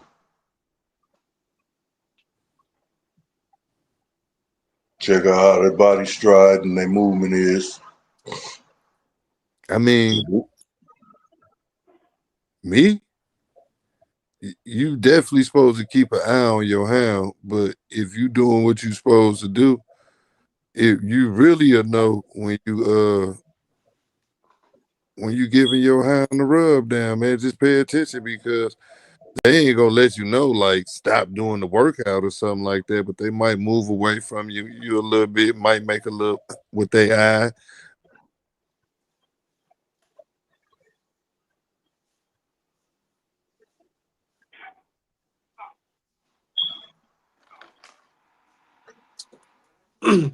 Check out how their body stride and their movement is. I mean, me, you definitely supposed to keep an eye on your hound, but if you doing what you supposed to do, if you really know when you giving your hound the rub down, man, just pay attention because They ain't gonna let you know like stop doing the workout or something like that, but they might move away from you a little bit, might make a little with their eye.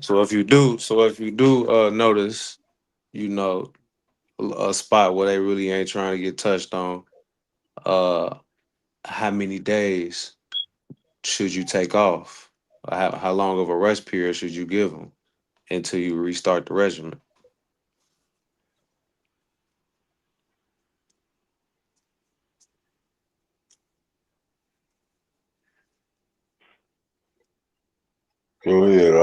So if you do notice, you know, a spot where they really ain't trying to get touched on, uh, how many days should you take off? How long of a rest period should you give them until you restart the regimen? Go ahead.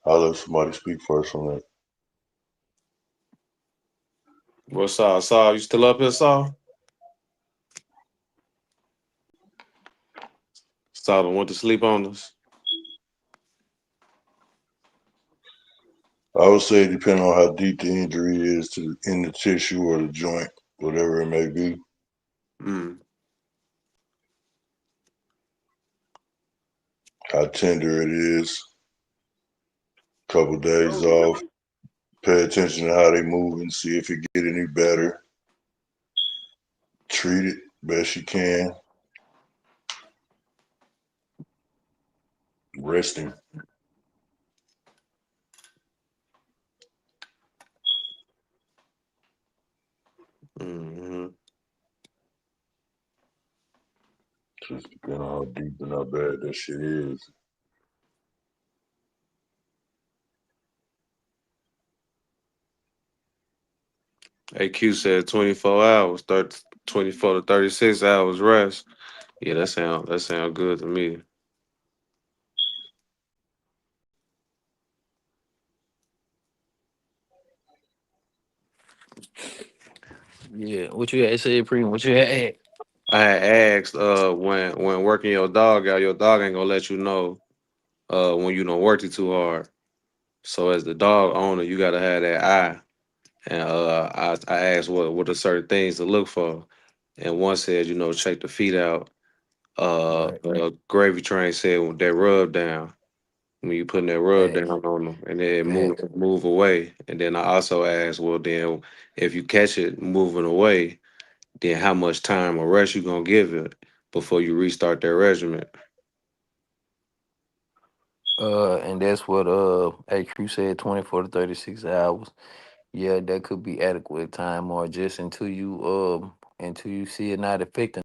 I'll let somebody speak first on that. Well, Saul, you still up here, Saul? Saul went to sleep on us. I would say depending on how deep the injury is in the tissue or the joint, whatever it may be, Mm. how tender it is. Couple days off. Pay attention to how they move and see if it get any better. Treat it best you can. Resting. Hmm. Just depending on how deep and how bad that shit is. AQ said 24 hours, 30, 24 to 36 hours rest. Yeah, that sound good to me. Yeah, what you had said, Pre? What you had? I had asked when working your dog out, your dog ain't gonna let you know when you don't work it too hard. So as the dog owner, you gotta have that eye. And I asked what are certain things to look for, and one said check the feet out. Right. Gravy Train said with that rub down when you putting that rub down Facts. on them, and then Facts. move away. And then I also asked, well, then if you catch it moving away, then how much time or rest you gonna give it before you restart that regimen? And that's what AQ said, 24 to 36 hours. Yeah, that could be adequate time, or just until you see it not affecting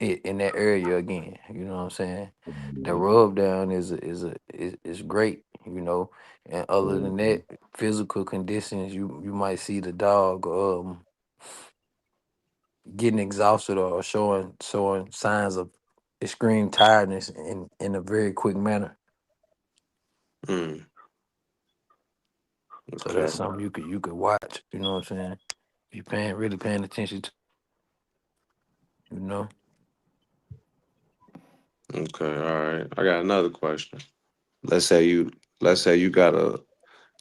it in that area again. You know what I'm saying? The rub down is great, And other than that, physical conditions, you might see the dog getting exhausted or showing signs of extreme tiredness in a very quick manner. Mm, So okay, that's something you could watch. You know what I'm saying? You paying attention to. You know. okay, all right. I got another question. Let's say you let's say you got a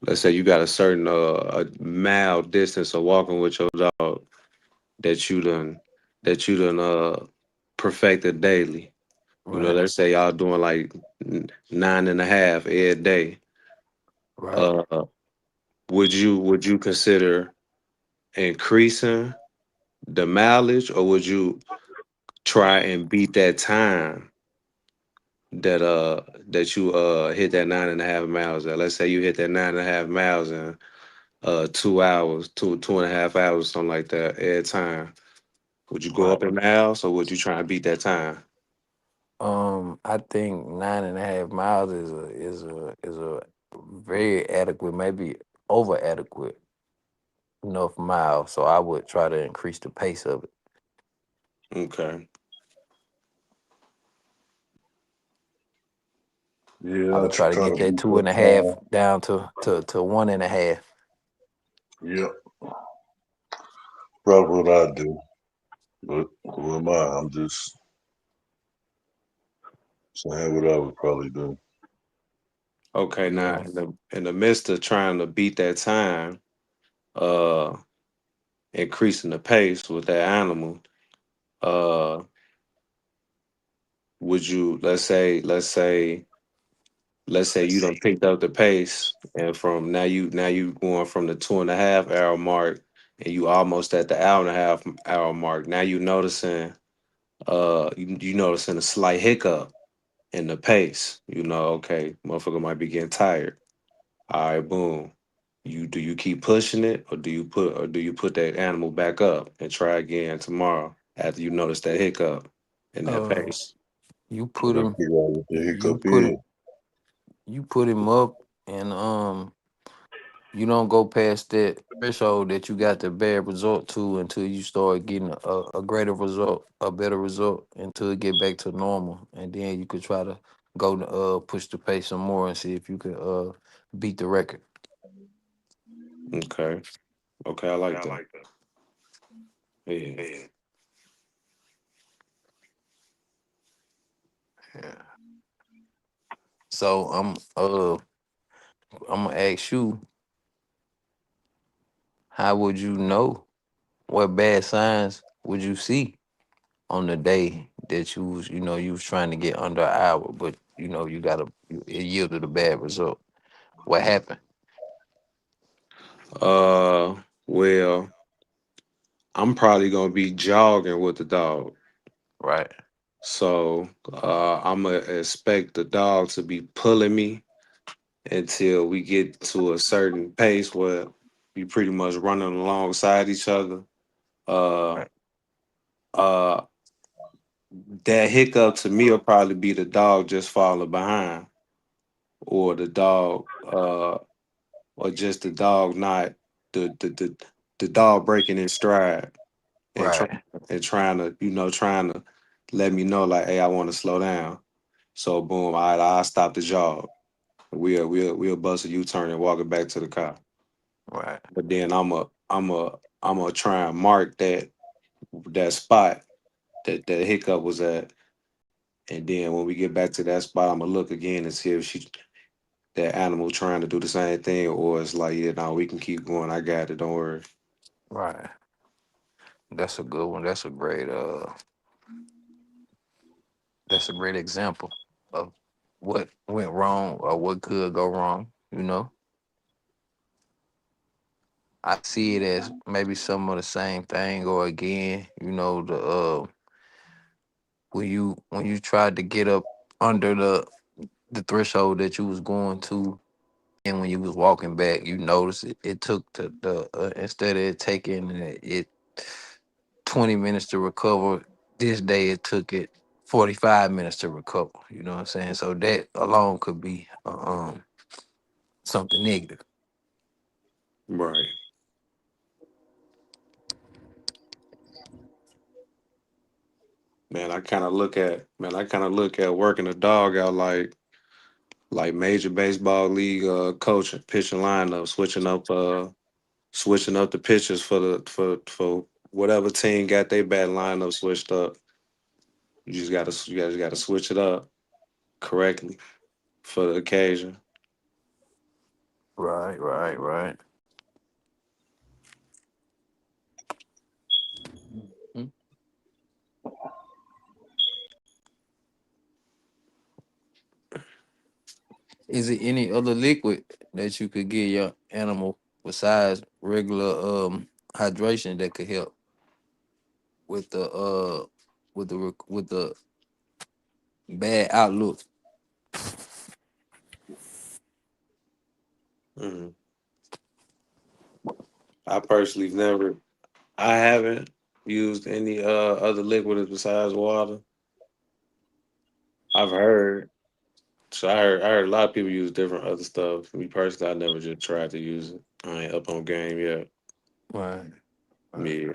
let's say you got a certain a mile distance of walking with your dog that you done that you done perfected daily. Right. Let's say y'all doing like 9.5 every day. Right. Uh, would you consider increasing the mileage, or would you try and beat that time that you hit that 9.5 miles at? Let's say you hit that 9.5 miles in 2 hours, two and a half hours, something like that every time. Would you go Right. up in miles, or would you try and beat that time? I think 9.5 miles is a very adequate, maybe over adequate enough miles. So I would try to increase the pace of it. Okay. I Yeah, I would try to try get to that beat two that and a half time. down to 1.5. Yep, probably what I do. But who am I? I'm just saying what I would probably do. Okay. Now, Yeah. in the midst of trying to beat that time, uh, increasing the pace with that animal, uh, would you let's say you don't picked up the pace, and from now you going from the 2.5 hour mark, and you almost at the hour and a half hour mark. Now you noticing you noticing a slight hiccup in the pace. Okay, motherfucker might be getting tired. All right, boom. Do you keep pushing it, or do you put that animal back up and try again tomorrow after you notice that hiccup in that Uh, pace? you I put gotta him, figure out what the you hiccup put is. him, you put him up, and you don't go past that threshold that you got the bad result to until you start getting a greater result, a better result, until it get back to normal, and then you could try to go to push the pace some more and see if you could beat the record. Okay, okay, I like that. Yeah. Yeah. So I'm gonna ask you, how would you know? What bad signs would you see on the day that you was trying to get under an hour, but it yielded a bad result? What happened? Well, I'm probably gonna be jogging with the dog. Right, So I'm gonna expect the dog to be pulling me until we get to a certain pace where we pretty much running alongside each other. Uh, right, uh, that hiccup to me will probably be the dog just falling behind, or or just the dog not the dog breaking in stride and right, trying to let me know like, hey, I want to slow down. So boom, I'll stop the jog. We'll bust a U-turn and walk it back to the car. right, But then I'm a try and mark that spot that hiccup was at. And then when we get back to that spot, I'm gonna look again and see if that animal trying to do the same thing, or it's like, yeah, no, we can keep going. I got it. Don't worry. right. That's a good one. That's a great example of what went wrong or what could go wrong. I see it as maybe some of the same thing, or again, when you tried to get up under the threshold that you was going to, and when you was walking back, you noticed it took the instead of it taking it 20 minutes to recover, this day it took it 45 minutes to recover. You know what I'm saying? So that alone could be something negative. Right, man. I kind of look at working a dog out like major baseball league coaching, pitching lineup, switching up the pitchers for whatever team got their bat lineup switched up. You guys gotta switch it up correctly for the occasion. Right, right, right. Mhm. Is it any other liquid that you could give your animal besides regular hydration that could help with the bad outlook? Mhm. I personally I haven't used any other liquid besides water. I've heard. So I heard a lot of people use different other stuff. Me personally, I never just tried to use it. I ain't up on game yet. Right, right. Yeah.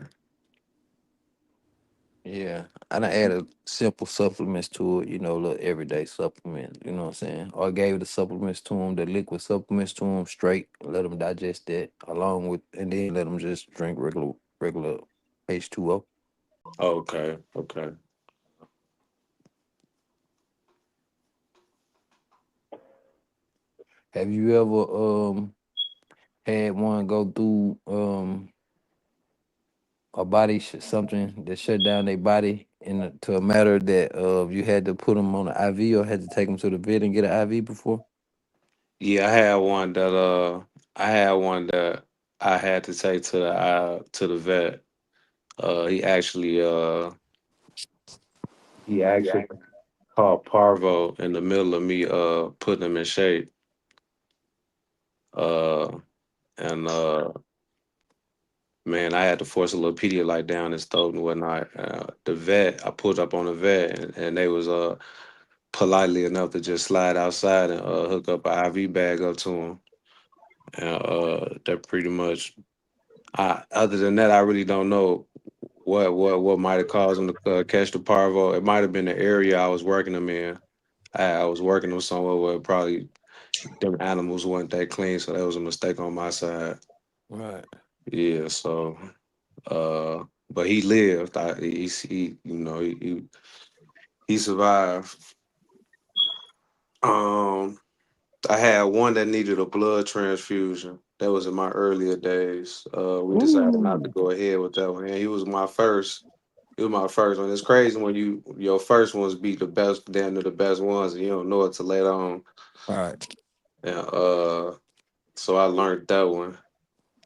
Yeah, I done added simple supplements to it, little everyday supplements, you know what I'm saying? Or I gave the supplements to them, the liquid supplements to them straight, let them digest that along with, and then let them just drink regular H2O. Okay. Okay. Have you ever had one go through a body something that shut down their body to a matter that you had to put them on an IV or had to take them to the vet and get an IV before? Yeah, I had one that I had to take to the vet. He actually he actually caught parvo in the middle of me putting him in shape. Uh and Man, I had to force a little Pedialyte down his throat and whatnot. The vet, I pulled up on the vet, and they was politely enough to just slide outside and hook up an IV bag up to him. And that pretty much. Other than that, I really don't know what might have caused him to catch the parvo. It might have been the area I was working him in. I was working him somewhere where probably them animals weren't that clean, so that was a mistake on my side. Right. Yeah, so uh, but he lived. He you know he survived. Um, I had one that needed a blood transfusion. That was in my earlier days. We decided not to Ooh. go ahead with that one. And he was my first. It was my first one. It's crazy when your first ones be the best, damn near the best ones, and you don't know it till later on. Right. And so I learned that one.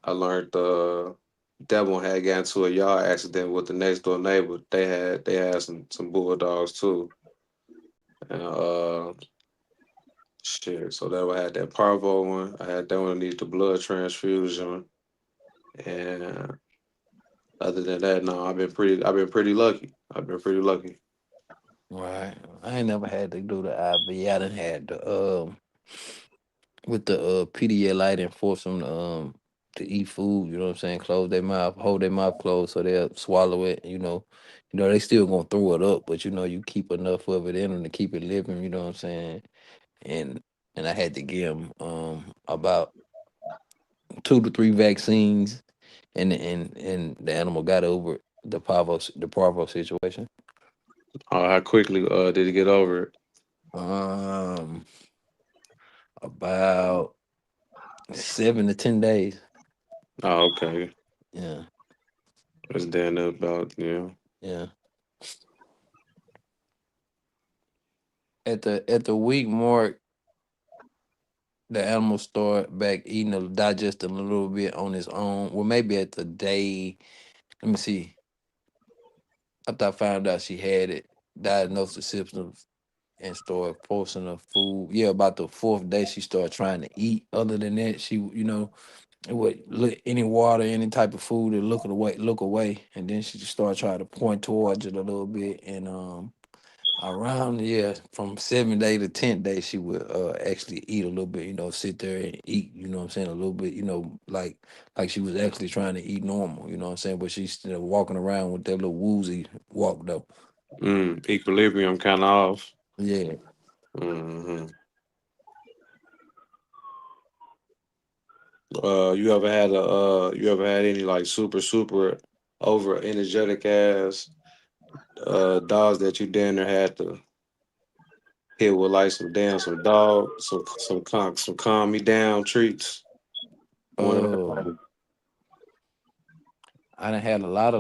I learned that one had gotten into a yard accident with the next door neighbor. They had some bulldogs too. And shit. So that I had that parvo one. I had that one that needed the blood transfusion. And other than that, no, I've been pretty lucky. I've been pretty lucky. Right. I ain't never had to do the IV. I done had the with the Pedialyte and force them to eat food. You know what I'm saying? Close their mouth, hold their mouth closed so they'll swallow it. They still gonna throw it up, but you keep enough of it in them to keep it living. You know what I'm saying? And I had to give them about 2 to 3 vaccines, and the animal got over the parvo situation. How quickly did he get over it? Um, about 7 to 10 days. Oh, okay. Yeah, That's damn near about yeah. At the week mark, the animal start back eating, digesting a little bit on its own. Well, maybe at the day. Let me see. After I found out she had it, diagnosed the symptoms, and started forcing her food. Yeah, about the fourth day, she started trying to eat. Other than that, she, it would look any water, any type of food, and look away, and then she just started trying to point towards it a little bit, and around, yeah, from 7th day to 10th day, she would actually eat a little bit, sit there and eat, what I'm saying, a little bit, like she was actually trying to eat normal, what I'm saying, but she's still walking around with that little woozy walk though. equilibrium kind of off. Yeah. hmm you ever had any like super over energetic ass dogs that you damn near had to hit with like some dog some calm me down treats. One of Oh, them. I done had a lot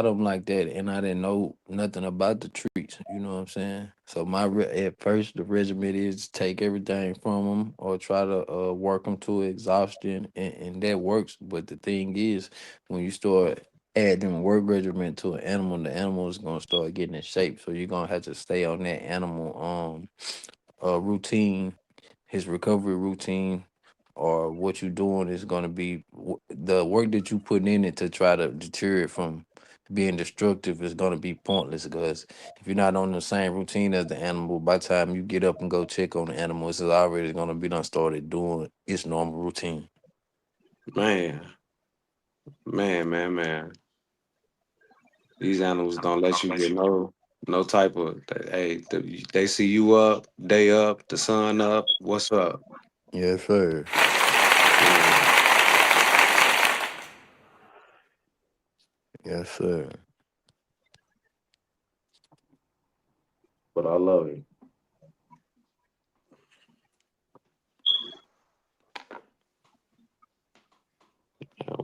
of them like that, and I didn't know nothing about the treats. You know what I'm saying? So at first the regimen is take everything from them or try to work them to exhaustion, and that works. But the thing is, when you start adding work regimen to an animal, the animal is gonna start getting in shape. So you're gonna have to stay on that animal routine, his recovery routine, or what you're doing is going to be the work that you putting in it to try to deter it from being destructive is going to be pointless because if you're not on the same routine as the animal, by the time you get up and go check on the animal, it's already going to be done started doing its normal routine. Man, man. These animals don't let you get no type of hey. They see you up, day up, the sun up. What's up? Yes, sir. Man, Yes, sir. but I love it.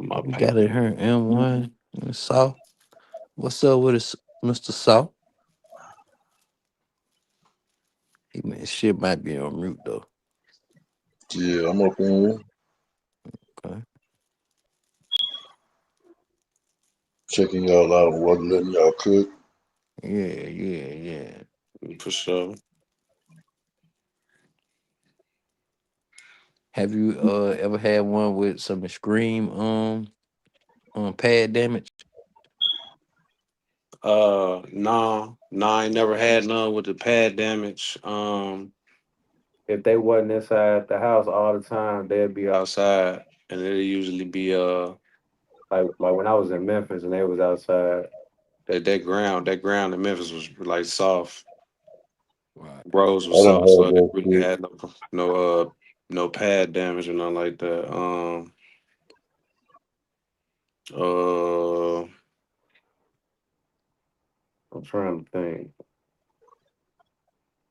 My We got paper. it here, M1. Saw, what's up with us, Mr. Saw? He man, shit might be on mute though. Yeah, I'm up in here Okay. checking y'all out and wasn't letting y'all cook. Yeah, yeah, yeah. For sure. Have you ever had one with some extreme pad damage? Nah, I ain't never had none with the pad damage. If they wasn't inside the house all the time, they'd be outside, and it'd usually be like when I was in Memphis and they was outside. That ground in Memphis was like soft. Right. Roads I was done soft, had so it that really shit. had no pad damage or nothing like that. Uh, I'm trying to think.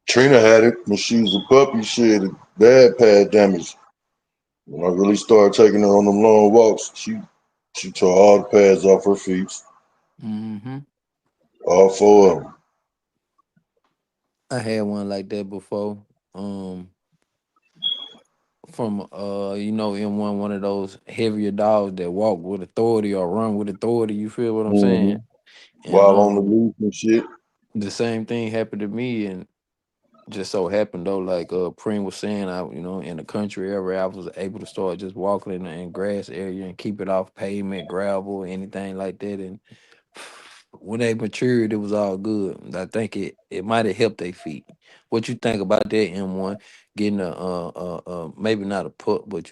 Trina had it when she was a puppy. She had bad pad damage. When I really started taking her on them long walks, she tore all the pads off her feet, Mm-hmm. all four of them. I had one like that before. From in one of those heavier dogs that walk with authority or run with authority. You feel what I'm saying? And While on the loose and shit. the same thing happened to me, and just so happened though, like Preem was saying, I in the country area, I was able to start just walking in grass area and keep it off pavement, gravel, anything like that. And when they matured, it was all good. I think it might have helped their feet. What you think about that? M1 getting maybe not a pup, but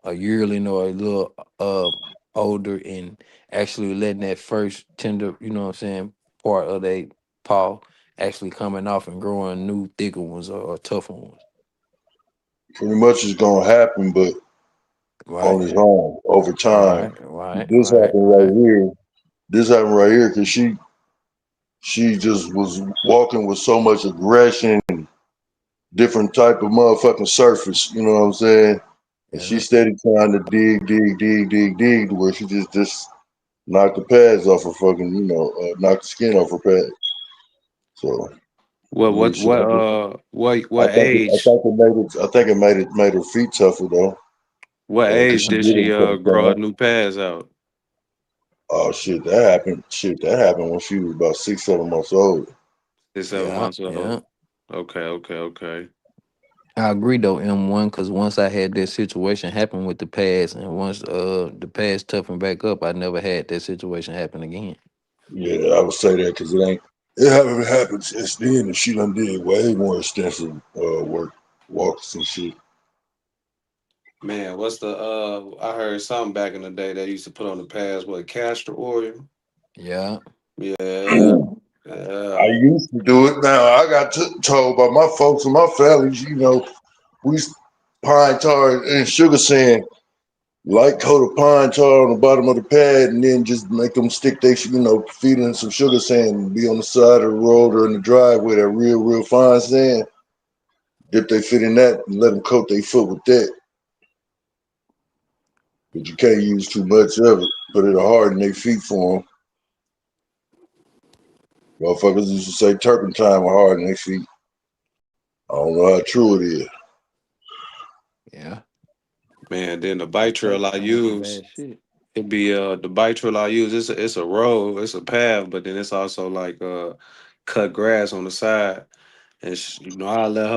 a yearling or a little older and actually letting that first tender, what I'm saying, part of their paw actually coming off and growing new thicker ones or tougher ones. Pretty much is gonna happen, but Right, on his own over time. right, right, This right, happened right. right here. This happened right here because she just was walking with so much aggression, different type of motherfucking surface. You know what I'm saying? And she Yeah, steady trying to dig to where she just knocked the pads off her fucking, knocked the skin off her pad. So What yeah, what she what had to, uh what I what think it, I age think it made it. I think it made her feet tougher though, what because age she did did she it for the grow her time. new pads out? Oh shit, that happened. Shit, that happened when she was about 6, 7 months old. yeah,6, 7 months old. yeah. Okay. I agree though, M1, because once I had that situation happen with the pads, and once the pads toughened back up, I never had that situation happen again. Yeah, I would say that because it ain't. It haven't happened since then, and she done did way more extensive work, walks and shit. Man, what's the I heard something back in the day they used to put on the pads, what, castor oil? Yeah, Yeah. I Yeah. used to do it. Now I got told by my folks and my family, we pine tar and sugar sand, light coat of pine tar on the bottom of the pad, and then just make them stick they, feet in some sugar sand and be on the side of the road or in the driveway, that real fine sand. Dip they fit in that and let them coat their foot with that. But you can't use too much of it, but it'll harden their feet for them. Motherfuckers used to say turpentine will harden their feet. I don't know how true it is. yeah. Man, then the bike trail I Turpentine some use, bad shit. it be the bike trail I use, it's a road, it's a path, but then it's also like cut grass on the side. And I let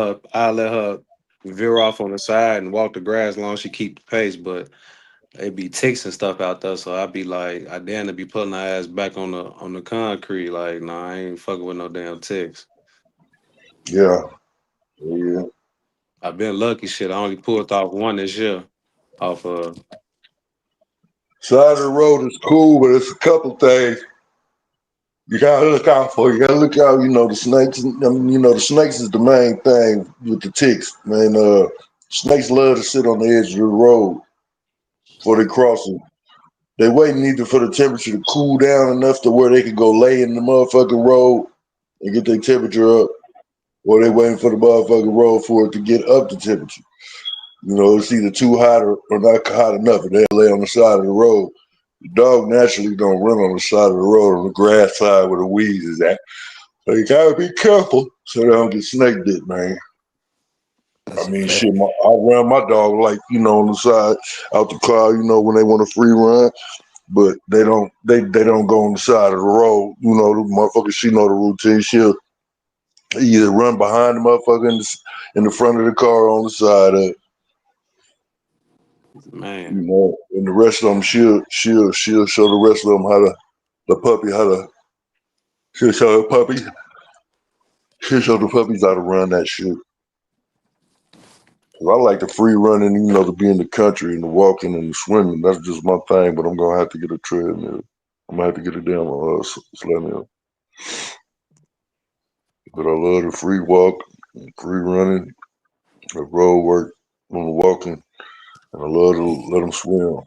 her veer off on the side and walk the grass as long as she keep the pace. But it be ticks and stuff out there, so I be like, I damn to be putting her ass back on the concrete. Like, nah, I ain't fucking with no damn ticks. Yeah, yeah. I've been lucky, shit. I only pulled off one this year. Off Side of the road is cool, but it's a couple things you gotta look out for. You gotta look out, the snakes. The snakes is the main thing with the ticks, man. Snakes love to sit on the edge of the road before they cross it. They waiting either for the temperature to cool down enough to where they can go lay in the motherfucking road and get their temperature up, or they waiting for the motherfucking road for it to get up to temperature. It's either too hot or not hot enough, and they lay on the side of the road. The dog naturally don't run on the side of the road on the grass side where the weeds is at. So you gotta be careful so they don't get snake bit, man. I That's a mean, fact. shit, I run my dog like, on the side out the car, when they want a free run, but they don't go on the side of the road. The motherfucker, she know the routine. She'll either run behind the motherfucker in the front of the car on the side of it, Man, and the rest of them she'll show the rest of them the puppy how to she'll show the puppy she'll show the puppies how to run that shit. 'Cause I like the free running, to be in the country and the walking and the swimming. That's just my thing. But I'm gonna have to get a treadmill. I'm gonna have to get a damn treadmill. But I love the free walk, free running, the road work, on the walking, and I love to Ye- let them swim.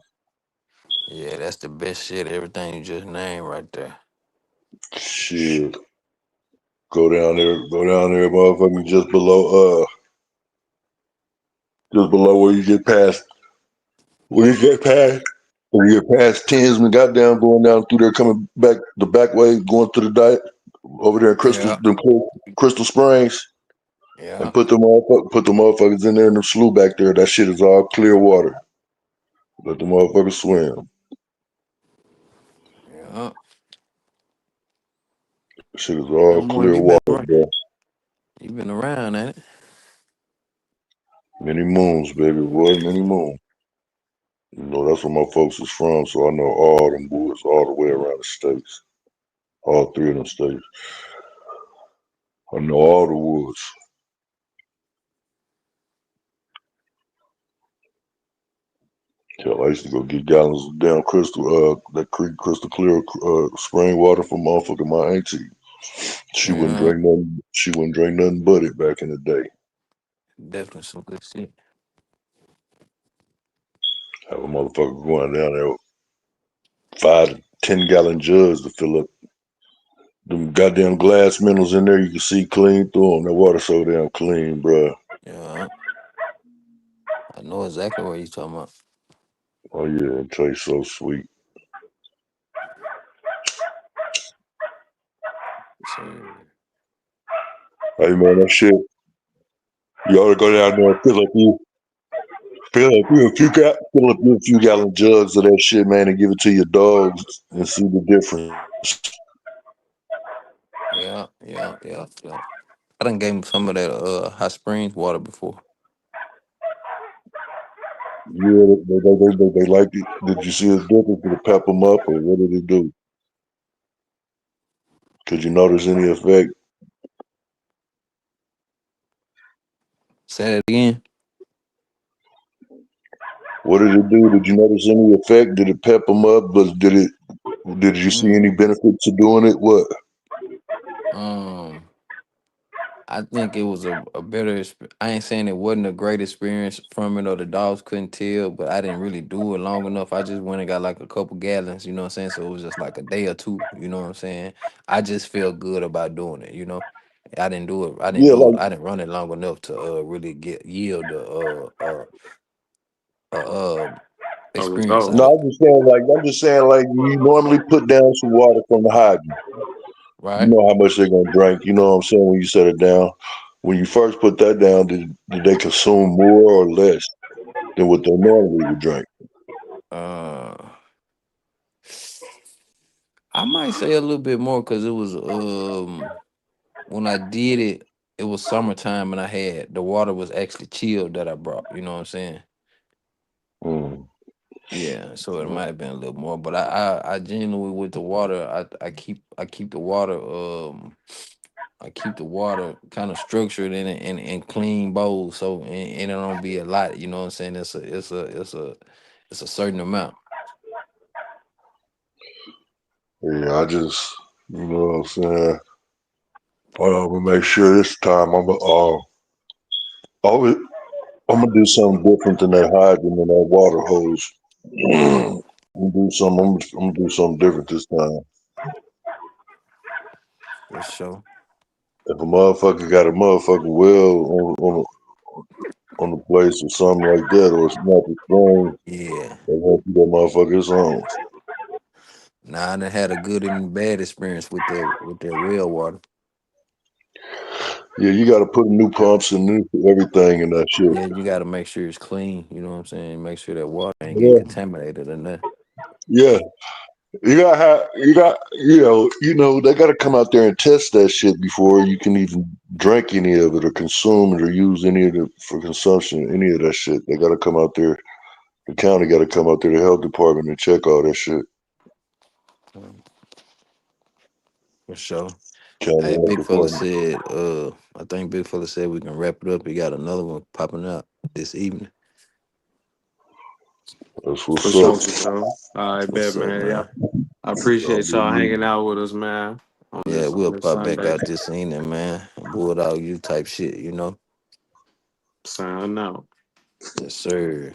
Yeah, that's the best shit. Everything you just named right there. Shit, go down there, motherfucker, just below where you get past, where you get past. When you get past Tinsman, goddamn, going down through there, coming back the back way, going to the diet over there in Yeah, Crystal Springs, yeah, and put the motherfuckers in there in the slough back there. That shit is all clear water. Let the motherfuckers swim. yeah. That shit is all Number one, clear you been water, right. bro. You been around, ain't it? Many moons, baby boy, many moons. That's where my folks is from, so I know all them boys all the way around the states. All three of them states. I know all the woods. Hell, I used to go get gallons of damn that creek crystal clear spring water from motherfucking my auntie. She wouldn't Yeah, drink nothing. She wouldn't drink nothing but it back in the day. definitely some good shit. Have a motherfucker going down there with 5 to 10 gallon jugs to fill up them goddamn glass minerals in there. You can see clean through them. That water so damn clean, bruh. Yeah, I know exactly what you talking about. Oh yeah, it tastes so sweet. So, Hey man, that shit. You ought to go down there and fill up you a few gallon jugs of that shit, man, and give it to your dogs and see the difference. yeah, yeah, yeah, yeah. I done gave him some of that hot springs water before. Yeah, they like it. Did you see a difference? Did it pep them up, or what did it do? Could you notice any effect? Say that again. What did it do? Did you notice any effect? Did it pep them up? But did you see any Mm, benefit to doing it? What? um, I think it was a better. I ain't saying it wasn't a great experience from it or the dogs couldn't tell, but I didn't really do it long enough. I just went and got like a couple gallons, you know what I'm saying? So it was just like a day or two, you know what I'm saying? I just felt good about doing it, you know. I didn't do it. I didn't Yeah, do it. like I didn't run it long enough to really get yield the I was experience oh, no, out of it, I'm just saying like you normally put down some water from the hydrant. You right? know how much they're gonna drink. You know what I'm saying when you set it down. When you first put that down, did they consume more or less than what they normally would drink? Uh, I might say a little bit more because it was when I did it, it was summertime and I had the water was actually chilled that I brought. You know what I'm saying? Mm. Yeah, so it might have been a little more, but I genuinely with the water, I keep the water I keep the water kind of structured in clean bowls, so and it don't be a lot. You know what I'm saying? It's a certain amount. Yeah, I just you know what I'm saying. I'm gonna make sure this time always, I'm gonna do something different than that hydrant and that water hose. I'm gonna do something different this time. For sure. If a motherfucker got a motherfucker well on the place or something like that, or it's not the spring, Yeah. they won't keep that motherfucker his own. Nah, I done had a good and bad experience with that well water. Yeah, you got to put new pumps and new everything in that shit. Yeah, you got to make sure it's clean. You know what I'm saying? Make sure that water ain't getting Yeah, contaminated or nothing. yeah. You know they got to come out there and test that shit before you can even drink any of it or consume it or use any of it for consumption. Any of that shit, they got to come out there. The county got to come out there, the health department, and check all that shit. For sure. County Hey, health big fella department. said, I think big fella said we can wrap it up. He got another one popping up this evening. That's For what's up. sure, for sure. All right, bet, What's up, man. Yeah, man? I Y'all appreciate be y'all good. hanging out with us, man, on Yeah, this we'll pop back Sunday. out this evening, man. Bulldog you type shit, you know? Sign out. Yes, sir.